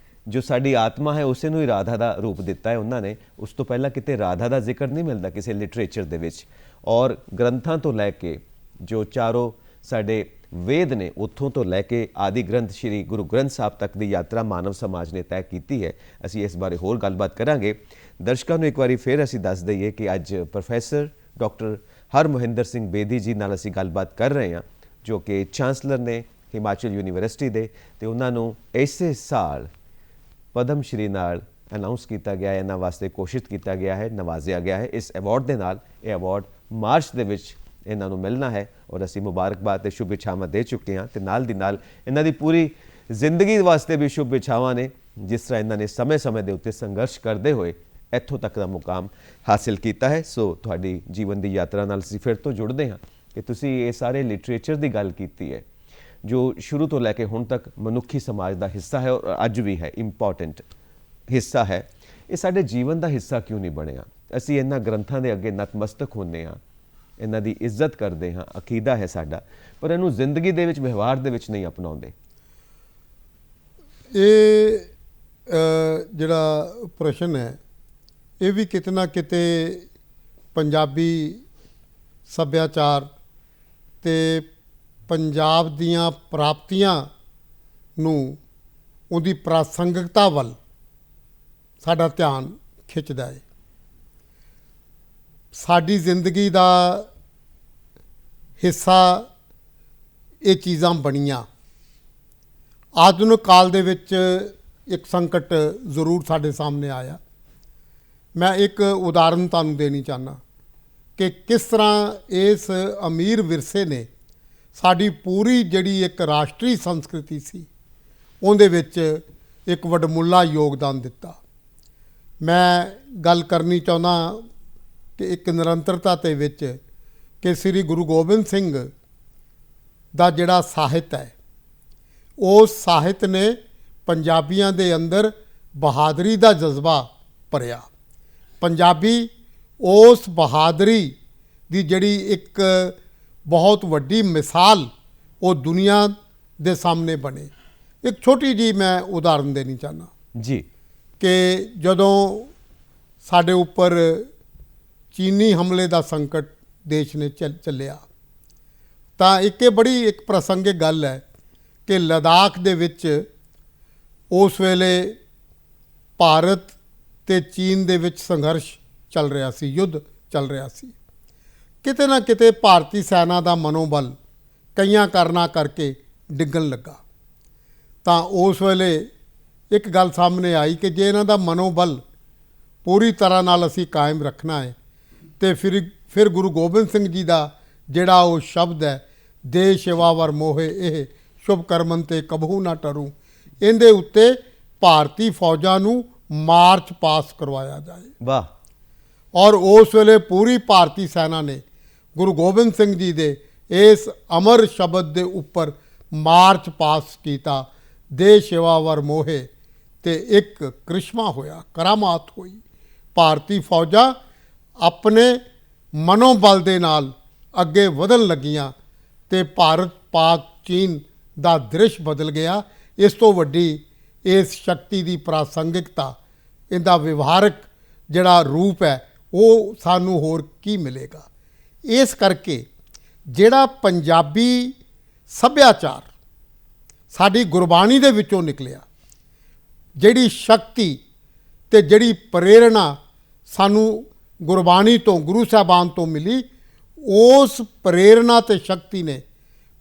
ਜੋ ਸਾਡੀ ਆਤਮਾ ਹੈ, ਉਸੇ ਨੂੰ ਹੀ ਰਾਧਾ ਦਾ ਰੂਪ ਦਿੱਤਾ ਹੈ ਉਹਨਾਂ ਨੇ। ਉਸ ਤੋਂ ਪਹਿਲਾਂ ਕਿਤੇ ਰਾਧਾ ਦਾ ਜ਼ਿਕਰ ਨਹੀਂ ਮਿਲਦਾ ਕਿਸੇ ਲਿਟਰੇਚਰ ਦੇ ਵਿੱਚ। ਔਰ ਗ੍ਰੰਥਾਂ ਤੋਂ ਲੈ ਕੇ ਜੋ ਚਾਰੋਂ ਸਾਡੇ ਵੇਦ ਨੇ, ਉੱਥੋਂ ਤੋਂ ਲੈ ਕੇ ਆਦਿ ਗ੍ਰੰਥ ਸ਼੍ਰੀ ਗੁਰੂ ਗ੍ਰੰਥ ਸਾਹਿਬ ਤੱਕ ਦੀ ਯਾਤਰਾ ਮਾਨਵ ਸਮਾਜ ਨੇ ਤੈਅ ਕੀਤੀ ਹੈ। ਅਸੀਂ ਇਸ ਬਾਰੇ ਹੋਰ ਗੱਲਬਾਤ ਕਰਾਂਗੇ। ਦਰਸ਼ਕਾਂ ਨੂੰ ਇੱਕ ਵਾਰੀ ਫਿਰ ਅਸੀਂ ਦੱਸ ਦਈਏ ਕਿ ਅੱਜ ਪ੍ਰੋਫੈਸਰ ਡਾਕਟਰ ਹਰਮੋਹਿੰਦਰ ਸਿੰਘ ਬੇਦੀ ਜੀ ਨਾਲ ਅਸੀਂ ਗੱਲਬਾਤ ਕਰ ਰਹੇ ਹਾਂ, ਜੋ ਕਿ ਚਾਂਸਲਰ ਨੇ ਹਿਮਾਚਲ ਯੂਨੀਵਰਸਿਟੀ ਦੇ, ਤੇ ਉਹਨਾਂ ਨੂੰ ਇਸੇ ਸਾਲ ਪਦਮ ਸ਼੍ਰੀ ਨਾਲ ਅਨਾਉਂਸ ਕੀਤਾ ਗਿਆ ਹੈ, ਇਹਨਾਂ ਵਾਸਤੇ ਘੋਸ਼ਿਤ ਕੀਤਾ ਗਿਆ ਹੈ, ਨਵਾਜ਼ਿਆ ਗਿਆ ਹੈ ਇਸ ਅਵਾਰਡ ਦੇ ਨਾਲ। ਇਹ ਅਵਾਰਡ ਮਾਰਚ ਦੇ ਵਿੱਚ ਇਹਨਾਂ ਨੂੰ ਮਿਲਣਾ ਹੈ ਔਰ ਅਸੀਂ ਮੁਬਾਰਕਬਾਦ ਤੇ ਸ਼ੁਭ ਇੱਛਾਵਾਂ ਦੇ ਚੁੱਕੇ ਹਾਂ, ਤੇ ਨਾਲ ਦੀ ਨਾਲ ਇਹਨਾਂ ਦੀ ਪੂਰੀ ਜ਼ਿੰਦਗੀ ਵਾਸਤੇ ਵੀ ਸ਼ੁਭ ਇੱਛਾਵਾਂ ਨੇ, ਜਿਸ ਤਰ੍ਹਾਂ ਇਹਨਾਂ ਨੇ ਸਮੇਂ-ਸਮੇਂ ਦੇ ਉੱਤੇ ਸੰਘਰਸ਼ ਕਰਦੇ ਹੋਏ ਇੱਥੋਂ ਤੱਕ ਦਾ ਮੁਕਾਮ ਹਾਸਿਲ ਕੀਤਾ ਹੈ। ਸੋ ਤੁਹਾਡੀ ਜੀਵਨ ਦੀ ਯਾਤਰਾ ਨਾਲ ਅਸੀਂ ਫਿਰ ਤੋਂ ਜੁੜਦੇ ਹਾਂ ਕਿ ਤੁਸੀਂ ਇਹ ਸਾਰੇ ਲਿਟਰੇਚਰ ਦੀ ਗੱਲ ਕੀਤੀ ਹੈ, ਜੋ ਸ਼ੁਰੂ ਤੋਂ ਲੈ ਕੇ ਹੁਣ ਤੱਕ ਮਨੁੱਖੀ ਸਮਾਜ ਦਾ ਹਿੱਸਾ ਹੈ ਔਰ ਅੱਜ ਵੀ ਹੈ, ਇੰਪੋਰਟੈਂਟ ਹਿੱਸਾ ਹੈ। ਇਹ ਸਾਡੇ ਜੀਵਨ ਦਾ ਹਿੱਸਾ ਕਿਉਂ ਨਹੀਂ ਬਣਿਆ? ਅਸੀਂ ਇਹਨਾਂ ਗ੍ਰੰਥਾਂ ਦੇ ਅੱਗੇ ਨਤਮਸਤਕ ਹੁੰਦੇ ਹਾਂ, ਇਹਨਾਂ ਦੀ ਇੱਜ਼ਤ ਕਰਦੇ ਹਾਂ, ਅਕੀਦਾ ਹੈ ਸਾਡਾ, ਪਰ ਇਹਨੂੰ ਜ਼ਿੰਦਗੀ ਦੇ ਵਿੱਚ, ਵਿਵਹਾਰ ਦੇ ਵਿੱਚ ਨਹੀਂ ਅਪਣਾਉਂਦੇ। ਇਹ ਜਿਹੜਾ ਪ੍ਰਸ਼ਨ ਹੈ, ਇਹ ਵੀ ਕਿਤੇ ਨਾ ਕਿਤੇ ਪੰਜਾਬੀ ਸੱਭਿਆਚਾਰ ਤੇ ਪੰਜਾਬ ਦੀਆਂ ਪ੍ਰਾਪਤੀਆਂ ਨੂੰ, ਉਹਦੀ ਪ੍ਰਾਸੰਗਿਕਤਾ ਵੱਲ ਸਾਡਾ ਧਿਆਨ ਖਿੱਚਦਾ ਹੈ। ਸਾਡੀ ਜ਼ਿੰਦਗੀ ਦਾ ਹਿੱਸਾ ਇਹ ਚੀਜ਼ਾਂ ਬਣੀਆਂ। ਆਧੁਨਿਕ ਕਾਲ ਦੇ ਵਿੱਚ ਇੱਕ ਸੰਕਟ ਜ਼ਰੂਰ ਸਾਡੇ ਸਾਹਮਣੇ ਆਇਆ। ਮੈਂ ਇੱਕ ਉਦਾਹਰਨ ਤੁਹਾਨੂੰ ਦੇਣੀ ਚਾਹੁੰਦਾ ਕਿ ਕਿਸ ਤਰ੍ਹਾਂ ਇਸ ਅਮੀਰ ਵਿਰਸੇ ਨੇ ਸਾਡੀ ਪੂਰੀ ਜਿਹੜੀ ਇੱਕ ਰਾਸ਼ਟਰੀ ਸੰਸਕ੍ਰਿਤੀ ਸੀ, ਉਹਦੇ ਵਿੱਚ ਇੱਕ ਵਡਮੁੱਲਾ ਯੋਗਦਾਨ ਦਿੱਤਾ। ਮੈਂ ਗੱਲ ਕਰਨੀ ਚਾਹੁੰਦਾ ਕਿ ਇੱਕ ਨਿਰੰਤਰਤਾ ਦੇ ਵਿੱਚ ਕਿ ਸ੍ਰੀ ਗੁਰੂ ਗੋਬਿੰਦ ਸਿੰਘ ਦਾ ਜਿਹੜਾ ਸਾਹਿਤ ਹੈ, ਉਸ ਸਾਹਿਤ ਨੇ ਪੰਜਾਬੀਆਂ ਦੇ ਅੰਦਰ ਬਹਾਦਰੀ ਦਾ ਜਜ਼ਬਾ ਭਰਿਆ। ਪੰਜਾਬੀ ਉਸ ਬਹਾਦਰੀ ਦੀ ਜਿਹੜੀ ਇੱਕ ਬਹੁਤ ਵੱਡੀ ਮਿਸਾਲ ਉਹ ਦੁਨੀਆ ਦੇ ਸਾਹਮਣੇ ਬਣੇ। ਇੱਕ ਛੋਟੀ ਜਿਹੀ ਮੈਂ ਉਦਾਹਰਨ ਦੇਣੀ ਚਾਹੁੰਦਾ ਜੀ, ਕਿ ਜਦੋਂ ਸਾਡੇ ਉੱਪਰ ਚੀਨੀ ਹਮਲੇ ਦਾ ਸੰਕਟ ਦੇਸ਼ ਨੇ ਚੱਲਿਆ, ਤਾਂ ਇੱਕ ਬੜੀ ਇੱਕ ਪ੍ਰਸੰਗਿਕ ਗੱਲ ਹੈ ਕਿ ਲਦਾਖ ਦੇ ਵਿੱਚ ਉਸ ਵੇਲੇ ਭਾਰਤ ਤੇ ਚੀਨ ਦੇ ਵਿੱਚ ਸੰਘਰਸ਼ ਚੱਲ ਰਿਹਾ ਸੀ, ਯੁੱਧ ਚੱਲ ਰਿਹਾ ਸੀ। ਕਿਤੇ ਨਾ ਕਿਤੇ ਭਾਰਤੀ ਸੈਨਾ ਦਾ ਮਨੋਬਲ ਕਈਆਂ ਕਾਰਨਾਂ ਕਰਕੇ ਡਿੱਗਣ ਲੱਗਾ। ਤਾਂ ਉਸ ਵੇਲੇ ਇੱਕ ਗੱਲ ਸਾਹਮਣੇ ਆਈ ਕਿ ਜੇ ਇਹਨਾਂ ਦਾ ਮਨੋਬਲ ਪੂਰੀ ਤਰ੍ਹਾਂ ਨਾਲ ਅਸੀਂ ਕਾਇਮ ਰੱਖਣਾ ਹੈ, ਤੇ ਫਿਰ ਗੁਰੂ ਗੋਬਿੰਦ ਸਿੰਘ ਜੀ ਦਾ ਜਿਹੜਾ ਉਹ ਸ਼ਬਦ ਹੈ, ਦੇ ਸ਼ਿਵਾ ਵਰ ਮੋਹੇ ਇਹ ਸ਼ੁਭ ਕਰਮਨ ਤੇ ਕਬਹੂ ਨਾ ਟਰੂ, ਇਹਦੇ ਉੱਤੇ ਭਾਰਤੀ ਫੌਜਾਂ ਨੂੰ ਮਾਰਚ ਪਾਸ ਕਰਵਾਇਆ ਜਾਏ। ਵਾਹ। ਔਰ ਉਸ ਵੇਲੇ ਪੂਰੀ ਭਾਰਤੀ ਸੈਨਾ ਨੇ ਗੁਰੂ ਗੋਬਿੰਦ ਸਿੰਘ ਜੀ ਦੇ ਇਸ ਅਮਰ ਸ਼ਬਦ ਦੇ ਉੱਪਰ ਮਾਰਚ ਪਾਸ ਕੀਤਾ, ਦੇ ਸ਼ਿਵਾ ਵਰ ਮੋਹੇ, ਤੇ ਇੱਕ ਕ੍ਰਿਸ਼ਮਾ ਹੋਇਆ, ਕਰਾਮਾਤ ਹੋਈ। ਭਾਰਤੀ ਫੌਜਾਂ ਆਪਣੇ ਮਨੋਬਲ ਦੇ ਨਾਲ ਅੱਗੇ ਵਧਣ ਲੱਗੀਆਂ ਤੇ ਭਾਰਤ ਪਾਕ ਚੀਨ ਦਾ ਦ੍ਰਿਸ਼ ਬਦਲ ਗਿਆ। ਇਸ ਤੋਂ ਵੱਡੀ ਇਸ ਸ਼ਕਤੀ ਦੀ ਪ੍ਰਾਸੰਗਿਕਤਾ, ਇਹਦਾ ਵਿਵਹਾਰਕ ਜਿਹੜਾ ਰੂਪ ਹੈ, ਉਹ ਸਾਨੂੰ ਹੋਰ ਕੀ ਮਿਲੇਗਾ? ਇਸ ਕਰਕੇ ਜਿਹੜਾ ਪੰਜਾਬੀ ਸੱਭਿਆਚਾਰ ਸਾਡੀ ਗੁਰਬਾਣੀ ਦੇ ਵਿੱਚੋਂ ਨਿਕਲਿਆ, ਜਿਹੜੀ ਸ਼ਕਤੀ ਤੇ ਜਿਹੜੀ ਪ੍ਰੇਰਣਾ ਸਾਨੂੰ ਗੁਰਬਾਣੀ ਤੋਂ, ਗੁਰੂ ਸਾਹਿਬਾਨ ਤੋਂ ਮਿਲੀ, ਉਸ ਪ੍ਰੇਰਣਾ ਤੇ ਸ਼ਕਤੀ ਨੇ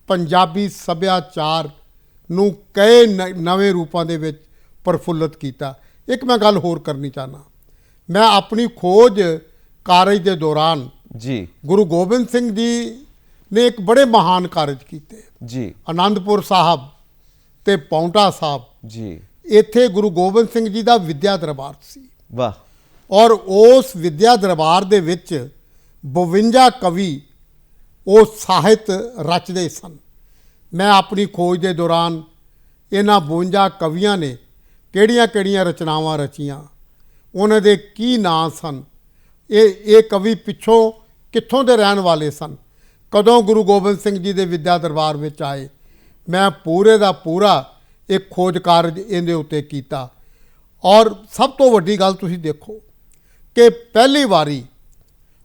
ਪੰਜਾਬੀ ਸੱਭਿਆਚਾਰ ਨੂੰ ਕਈ ਨਵੇਂ ਰੂਪਾਂ ਦੇ ਵਿੱਚ ਪ੍ਰਫੁੱਲਤ ਕੀਤਾ। ਇੱਕ ਮੈਂ ਗੱਲ ਹੋਰ ਕਰਨੀ ਚਾਹੁੰਦਾ। ਮੈਂ ਆਪਣੀ ਖੋਜ ਕਾਰਜ ਦੇ ਦੌਰਾਨ ਜੀ, ਗੁਰੂ ਗੋਬਿੰਦ ਸਿੰਘ ਜੀ ਨੇ ਇੱਕ ਬੜੇ ਮਹਾਨ ਕਾਰਜ ਕੀਤੇ ਜੀ, ਆਨੰਦਪੁਰ ਸਾਹਿਬ ਤੇ ਪੌਂਟਾ ਸਾਹਿਬ ਜੀ। ਇੱਥੇ ਗੁਰੂ ਗੋਬਿੰਦ ਸਿੰਘ ਜੀ ਦਾ ਵਿਦਿਆ ਦਰਬਾਰ ਸੀ। ਵਾਹ। ਔਰ ਉਸ ਵਿਦਿਆ ਦਰਬਾਰ ਦੇ ਵਿੱਚ 52 ਕਵੀ ਉਹ ਸਾਹਿਤ ਰਚਦੇ ਸਨ। ਮੈਂ ਆਪਣੀ ਖੋਜ ਦੇ ਦੌਰਾਨ ਇਹਨਾਂ 52 ਕਵੀਆਂ ਨੇ ਕਿਹੜੀਆਂ-ਕਿਹੜੀਆਂ ਰਚਨਾਵਾਂ ਰਚੀਆਂ, ਉਹਨਾਂ ਦੇ ਕੀ ਨਾਂ ਸਨ, ਇਹ ਕਵੀ ਪਿੱਛੋਂ ਕਿੱਥੋਂ ਦੇ ਰਹਿਣ ਵਾਲੇ ਸਨ, ਕਦੋਂ ਗੁਰੂ ਗੋਬਿੰਦ ਸਿੰਘ ਜੀ ਦੇ ਵਿੱਦਿਆ ਦਰਬਾਰ ਵਿੱਚ ਆਏ। ਮੈਂ ਪੂਰੇ ਦਾ ਪੂਰਾ ਇੱਕ ਖੋਜ ਕਾਰਜ ਇਹਦੇ ਉੱਤੇ ਕੀਤਾ। ਔਰ ਸਭ ਤੋਂ ਵੱਡੀ ਗੱਲ ਤੁਸੀਂ ਦੇਖੋ ਕਿ ਪਹਿਲੀ ਵਾਰੀ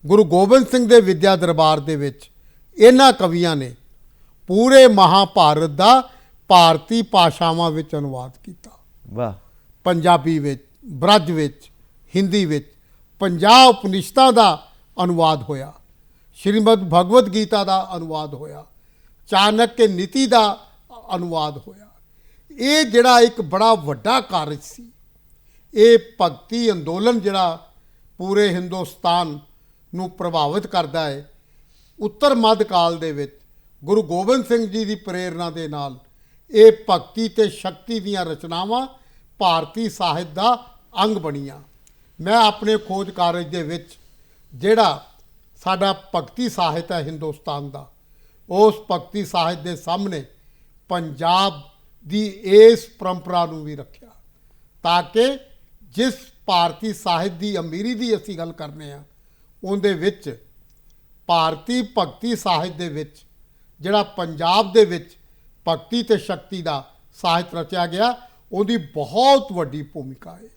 ਗੁਰੂ ਗੋਬਿੰਦ ਸਿੰਘ ਦੇ ਵਿੱਦਿਆ ਦਰਬਾਰ ਦੇ ਵਿੱਚ ਇਹਨਾਂ ਕਵੀਆਂ ਨੇ ਪੂਰੇ ਮਹਾਭਾਰਤ ਦਾ ਭਾਰਤੀ ਭਾਸ਼ਾਵਾਂ ਵਿੱਚ ਅਨੁਵਾਦ ਕੀਤਾ। ਵਾਹ। ਪੰਜਾਬੀ ਵਿੱਚ, ਬ੍ਰਜ ਵਿੱਚ, ਹਿੰਦੀ ਵਿੱਚ 50 ਉਪਨਿਸ਼ਦਾਂ ਦਾ ਅਨੁਵਾਦ ਹੋਇਆ। ਸ਼੍ਰੀਮਦ ਭਗਵਦ ਗੀਤਾ ਦਾ ਅਨੁਵਾਦ ਹੋਇਆ। ਚਾਣਕਯ ਨੀਤੀ ਦਾ ਅਨੁਵਾਦ ਹੋਇਆ। ਇਹ ਜਿਹੜਾ ਇੱਕ ਬੜਾ ਵੱਡਾ ਕਾਰਜ ਸੀ, ਇਹ ਭਗਤੀ ਅੰਦੋਲਨ ਜਿਹੜਾ ਪੂਰੇ ਹਿੰਦੁਸਤਾਨ ਨੂੰ ਪ੍ਰਭਾਵਿਤ ਕਰਦਾ ਹੈ। ਉੱਤਰ ਮੱਧ ਕਾਲ ਦੇ ਵਿੱਚ ਗੁਰੂ ਗੋਬਿੰਦ ਸਿੰਘ ਜੀ ਦੀ ਪ੍ਰੇਰਣਾ ਦੇ ਨਾਲ ਇਹ ਭਗਤੀ ਤੇ ਸ਼ਕਤੀ ਦੀਆਂ ਰਚਨਾਵਾਂ ਭਾਰਤੀ ਸਾਹਿਤ ਦਾ ਅੰਗ ਬਣੀਆਂ। ਮੈਂ ਆਪਣੇ ਖੋਜ ਕਾਰਜ ਦੇ ਵਿੱਚ ਜਿਹੜਾ ਸਾਡਾ ਭਗਤੀ ਸਾਹਿਤ ਹੈ ਹਿੰਦੁਸਤਾਨ ਦਾ, ਉਸ ਭਗਤੀ ਸਾਹਿਤ ਦੇ ਸਾਹਮਣੇ ਪੰਜਾਬ ਦੀ ਇਸ ਪਰੰਪਰਾ ਨੂੰ ਵੀ ਰੱਖਿਆ, ਤਾਂ ਕਿ ਜਿਸ ਭਾਰਤੀ ਸਾਹਿਤ ਦੀ ਅਮੀਰੀ ਦੀ ਅਸੀਂ ਗੱਲ ਕਰਨੇ ਆ, ਉਹਦੇ ਵਿੱਚ ਭਾਰਤੀ ਭਗਤੀ ਸਾਹਿਤ ਦੇ ਵਿੱਚ ਜਿਹੜਾ ਪੰਜਾਬ ਦੇ ਵਿੱਚ ਭਗਤੀ ਤੇ ਸ਼ਕਤੀ ਦਾ ਸਾਹਿਤ ਰਚਿਆ ਗਿਆ, ਉਹਦੀ ਬਹੁਤ ਵੱਡੀ ਭੂਮਿਕਾ ਹੈ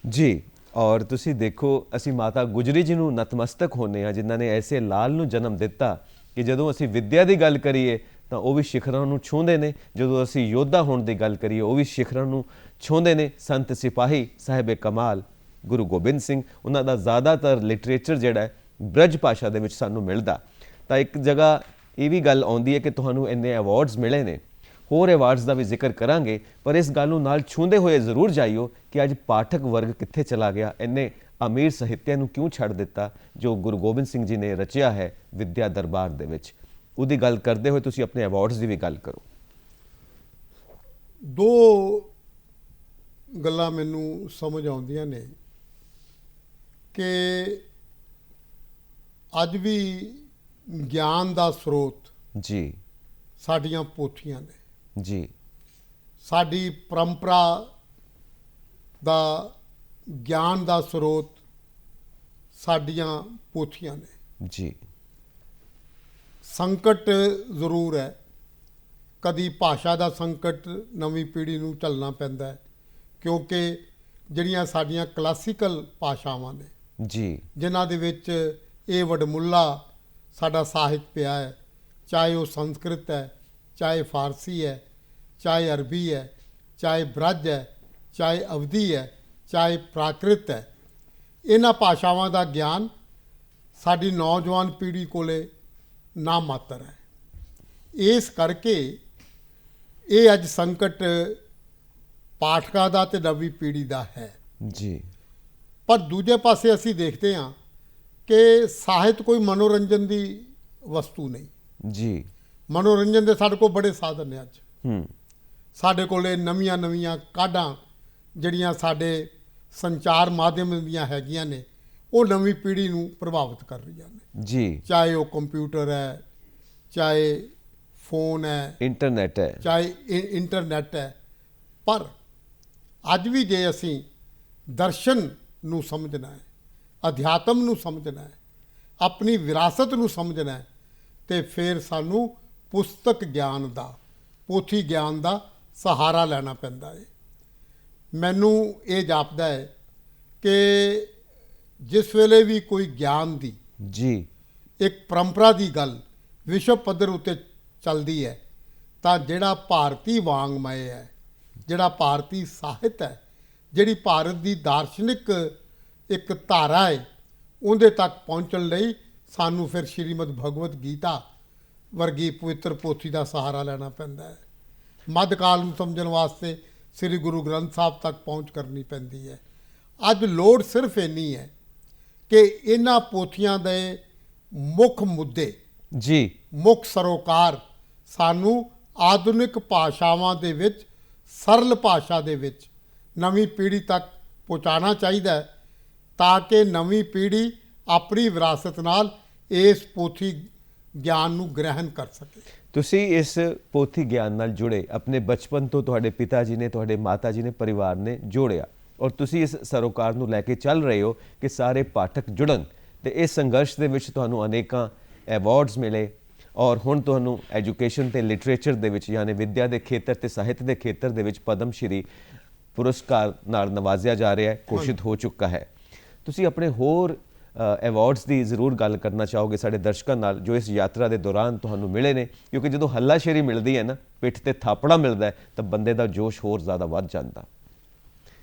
ਜੀ। ਔਰ ਤੁਸੀਂ ਦੇਖੋ, ਅਸੀਂ ਮਾਤਾ ਗੁਜਰੀ ਜੀ ਨੂੰ ਨਤਮਸਤਕ ਹੁੰਦੇ ਹਾਂ, ਜਿਨ੍ਹਾਂ ਨੇ ਐਸੇ ਲਾਲ ਨੂੰ ਜਨਮ ਦਿੱਤਾ ਕਿ ਜਦੋਂ ਅਸੀਂ ਵਿੱਦਿਆ ਦੀ ਗੱਲ ਕਰੀਏ ਤਾਂ ਉਹ ਵੀ ਸਿਖਰਾਂ ਨੂੰ ਛੂੰਹਦੇ ਨੇ, ਜਦੋਂ ਅਸੀਂ ਯੋਧਾ ਹੋਣ ਦੀ ਗੱਲ ਕਰੀਏ ਉਹ ਵੀ ਸਿਖਰਾਂ ਨੂੰ ਛੂੰਹਦੇ ਨੇ। ਸੰਤ ਸਿਪਾਹੀ ਸਾਹਿਬ ਕਮਾਲ ਗੁਰੂ ਗੋਬਿੰਦ ਸਿੰਘ, ਉਹਨਾਂ ਦਾ ਜ਼ਿਆਦਾਤਰ ਲਿਟਰੇਚਰ ਜਿਹੜਾ ਹੈ ਬ੍ਰਜ ਭਾਸ਼ਾ ਦੇ ਵਿੱਚ ਸਾਨੂੰ ਮਿਲਦਾ। ਤਾਂ ਇੱਕ ਜਗ੍ਹਾ ਇਹ ਵੀ ਗੱਲ ਆਉਂਦੀ ਹੈ ਕਿ ਤੁਹਾਨੂੰ ਇੰਨੇ ਅਵਾਰਡਸ ਮਿਲੇ ਨੇ, ਹੋਰ ਅਵਾਰਡਸ ਦਾ ਵੀ ਜ਼ਿਕਰ ਕਰਾਂਗੇ, ਪਰ ਇਸ ਗੱਲ ਨੂੰ ਨਾਲ ਛੂੰਹਦੇ ਹੋਏ ਜ਼ਰੂਰ ਜਾਈਓ ਕਿ ਅੱਜ ਪਾਠਕ ਵਰਗ ਕਿੱਥੇ ਚਲਾ ਗਿਆ, ਇੰਨੇ ਅਮੀਰ ਸਾਹਿਤਿਆ ਨੂੰ ਕਿਉਂ ਛੱਡ ਦਿੱਤਾ ਜੋ ਗੁਰੂ ਗੋਬਿੰਦ ਸਿੰਘ ਜੀ ਨੇ ਰਚਿਆ ਹੈ ਵਿੱਦਿਆ ਦਰਬਾਰ ਦੇ ਵਿੱਚ। ਉਹਦੀ ਗੱਲ ਕਰਦੇ ਹੋਏ ਤੁਸੀਂ ਆਪਣੇ ਅਵਾਰਡਸ ਦੀ ਵੀ ਗੱਲ ਕਰੋ। ਦੋ ਗੱਲਾਂ ਮੈਨੂੰ ਸਮਝ ਆਉਂਦੀਆਂ ਨੇ ਕਿ ਅੱਜ ਵੀ ਗਿਆਨ ਦਾ ਸਰੋਤ ਜੀ ਸਾਡੀਆਂ ਪੋਥੀਆਂ ਨੇ। ਜੀ। ਸਾਡੀ ਪਰੰਪਰਾ ਦਾ ਗਿਆਨ ਦਾ ਸਰੋਤ ਸਾਡੀਆਂ ਪੋਥੀਆਂ ਨੇ। ਜੀ। ਸੰਕਟ ਜ਼ਰੂਰ ਹੈ, ਕਦੀ ਭਾਸ਼ਾ ਦਾ ਸੰਕਟ ਨਵੀਂ ਪੀੜ੍ਹੀ ਨੂੰ ਝੱਲਣਾ ਪੈਂਦਾ ਹੈ, ਕਿਉਂਕਿ ਜਿਹੜੀਆਂ ਸਾਡੀਆਂ ਕਲਾਸੀਕਲ ਭਾਸ਼ਾਵਾਂ ਨੇ ਜੀ, ਜਿਨ੍ਹਾਂ ਦੇ ਵਿੱਚ ਇਹ ਵਡਮੁੱਲਾ ਸਾਡਾ ਸਾਹਿਤ ਪਿਆ ਹੈ, ਚਾਹੇ ਉਹ ਸੰਸਕ੍ਰਿਤ ਹੈ, ਚਾਹੇ ਫਾਰਸੀ ਹੈ, ਚਾਹੇ ਅਰਬੀ ਹੈ, ਚਾਹੇ ਬ੍ਰਜ ਹੈ, ਚਾਹੇ ਅਵਧੀ ਹੈ, ਚਾਹੇ ਪ੍ਰਾਕ੍ਰਿਤ ਹੈ, ਇਹਨਾਂ ਭਾਸ਼ਾਵਾਂ ਦਾ ਗਿਆਨ ਸਾਡੀ ਨੌਜਵਾਨ ਪੀੜ੍ਹੀ ਕੋਲੇ ਨਾ ਮਾਤਰ ਹੈ। ਇਸ ਕਰਕੇ ਇਹ ਅੱਜ ਸੰਕਟ ਪਾਠਕਾਂ ਦਾ ਤੇ ਨਵੀਂ ਪੀੜ੍ਹੀ ਦਾ ਹੈ। ਜੀ। ਪਰ ਦੂਜੇ ਪਾਸੇ ਅਸੀਂ ਦੇਖਦੇ ਹਾਂ ਕਿ ਸਾਹਿਤ ਕੋਈ ਮਨੋਰੰਜਨ ਦੀ ਵਸਤੂ ਨਹੀਂ। ਜੀ। ਮਨੋਰੰਜਨ ਦੇ ਸਾਡੇ ਕੋਲ ਬੜੇ ਸਾਧਨ ਨੇ ਅੱਜ। ਹੂੰ। ਸਾਡੇ ਕੋਲੇ ਨਵੀਆਂ ਕਾਢਾਂ ਜਿਹੜੀਆਂ ਸਾਡੇ ਸੰਚਾਰ ਮਾਧਿਅਮ ਦੀਆਂ ਹੈਗੀਆਂ ਨੇ, ਉਹ ਨਵੀਂ ਪੀੜ੍ਹੀ ਨੂੰ ਪ੍ਰਭਾਵਿਤ ਕਰ ਰਹੀਆਂ ਨੇ। ਜੀ। ਚਾਹੇ ਉਹ ਕੰਪਿਊਟਰ ਹੈ, ਚਾਹੇ ਫੋਨ ਹੈ, ਇੰਟਰਨੈਟ ਹੈ, ਚਾਹੇ ਇੰਟਰਨੈਟ ਹੈ। ਪਰ ਅੱਜ ਵੀ ਜੇ ਅਸੀਂ ਦਰਸ਼ਨ ਨੂੰ ਸਮਝਣਾ ਹੈ, ਅਧਿਆਤਮ ਨੂੰ ਸਮਝਣਾ ਹੈ, ਆਪਣੀ ਵਿਰਾਸਤ ਨੂੰ ਸਮਝਣਾ ਹੈ, ਤੇ ਫਿਰ ਸਾਨੂੰ ਪੁਸਤਕ ਗਿਆਨ ਦਾ, ਪੋਥੀ ਗਿਆਨ ਦਾ ਸਹਾਰਾ ਲੈਣਾ ਪੈਂਦਾ ਹੈ। ਮੈਨੂੰ ਇਹ ਜਾਪਦਾ ਹੈ ਕਿ ਜਿਸ ਵੇਲੇ ਵੀ ਕੋਈ ਗਿਆਨ ਦੀ ਜੀ ਇੱਕ ਪਰੰਪਰਾ ਦੀ ਗੱਲ ਵਿਸ਼ਵ ਪੱਧਰ ਉੱਤੇ ਚੱਲਦੀ ਹੈ, ਤਾਂ ਜਿਹੜਾ ਭਾਰਤੀ ਵਾਂਗਮਈ ਹੈ, ਜਿਹੜਾ ਭਾਰਤੀ ਸਾਹਿਤ ਹੈ, ਜਿਹੜੀ ਭਾਰਤ ਦੀ ਦਾਰਸ਼ਨਿਕ ਇੱਕ ਧਾਰਾ ਹੈ, ਉਹਦੇ ਤੱਕ ਪਹੁੰਚਣ ਲਈ ਸਾਨੂੰ ਫਿਰ ਸ਼੍ਰੀਮਦ ਭਗਵਦ ਗੀਤਾ ਵਰਗੀ ਪਵਿੱਤਰ ਪੋਥੀ ਦਾ ਸਹਾਰਾ ਲੈਣਾ ਪੈਂਦਾ ਹੈ। ਮੱਧਕਾਲ ਨੂੰ ਸਮਝਣ ਵਾਸਤੇ ਸ੍ਰੀ ਗੁਰੂ ਗ੍ਰੰਥ ਸਾਹਿਬ ਤੱਕ ਪਹੁੰਚ ਕਰਨੀ ਪੈਂਦੀ ਹੈ। ਅੱਜ ਲੋੜ ਸਿਰਫ ਇੰਨੀ ਹੈ ਕਿ ਇਹਨਾਂ ਪੋਥੀਆਂ ਦੇ ਮੁੱਖ ਮੁੱਦੇ, ਜੀ, ਮੁੱਖ ਸਰੋਕਾਰ ਸਾਨੂੰ ਆਧੁਨਿਕ ਭਾਸ਼ਾਵਾਂ ਦੇ ਵਿੱਚ, ਸਰਲ ਭਾਸ਼ਾ ਦੇ ਵਿੱਚ ਨਵੀਂ ਪੀੜ੍ਹੀ ਤੱਕ ਪਹੁੰਚਾਉਣਾ ਚਾਹੀਦਾ ਹੈ, ਤਾਂ ਕਿ ਨਵੀਂ ਪੀੜ੍ਹੀ ਆਪਣੀ ਵਿਰਾਸਤ ਨਾਲ ਇਸ ਪੋਥੀ ਗਿਆਨ ਨੂੰ ਗ੍ਰਹਿਣ ਕਰ ਸਕੇ। ਤੁਸੀਂ ਇਸ ਪੋਥੀ ਗਿਆਨ ਨਾਲ ਜੁੜੇ, ਆਪਣੇ ਬਚਪਨ ਤੋਂ ਤੁਹਾਡੇ ਪਿਤਾ ਜੀ ਨੇ, ਤੁਹਾਡੇ ਮਾਤਾ ਜੀ ਨੇ, ਪਰਿਵਾਰ ਨੇ ਜੋੜਿਆ, ਔਰ ਤੁਸੀਂ ਇਸ ਸਰੋਕਾਰ ਨੂੰ ਲੈ ਕੇ ਚੱਲ ਰਹੇ ਹੋ ਕਿ ਸਾਰੇ ਪਾਠਕ ਜੁੜਨ। ਤੇ ਇਸ ਸੰਘਰਸ਼ ਦੇ ਵਿੱਚ ਤੁਹਾਨੂੰ ਅਨੇਕਾਂ ਐਵਾਰਡਸ ਮਿਲੇ ਔਰ ਹੁਣ ਤੁਹਾਨੂੰ ਐਜੂਕੇਸ਼ਨ ਤੇ ਲਿਟਰੇਚਰ ਦੇ ਵਿੱਚ ਯਾਨੀ ਵਿੱਦਿਆ ਦੇ ਖੇਤਰ ਤੇ ਸਾਹਿਤ ਦੇ ਖੇਤਰ ਦੇ ਵਿੱਚ ਪਦਮ ਸ਼੍ਰੀ ਪੁਰਸਕਾਰ ਨਾਲ ਨਵਾਜ਼ਿਆ ਜਾ ਰਿਹਾ ਹੈ, ਘੋਸ਼ਿਤ ਹੋ ਚੁੱਕਾ ਹੈ। ਤੁਸੀਂ ਆਪਣੇ ਹੋਰ ਐਵਾਰਡਸ ਦੀ ਜ਼ਰੂਰ ਗੱਲ ਕਰਨਾ ਚਾਹੋਗੇ ਸਾਡੇ ਦਰਸ਼ਕਾਂ ਨਾਲ ਜੋ ਇਸ ਯਾਤਰਾ ਦੇ ਦੌਰਾਨ ਤੁਹਾਨੂੰ ਮਿਲੇ ਨੇ, ਕਿਉਂਕਿ ਜਦੋਂ ਹੱਲਾਸ਼ੇਰੀ ਮਿਲਦੀ ਹੈ ਨਾ, ਪਿੱਠ ਤੇ ਥਾਪੜਾ ਮਿਲਦਾ ਹੈ, ਤਾਂ ਬੰਦੇ ਦਾ ਜੋਸ਼ ਹੋਰ ਜ਼ਿਆਦਾ ਵੱਧ ਜਾਂਦਾ।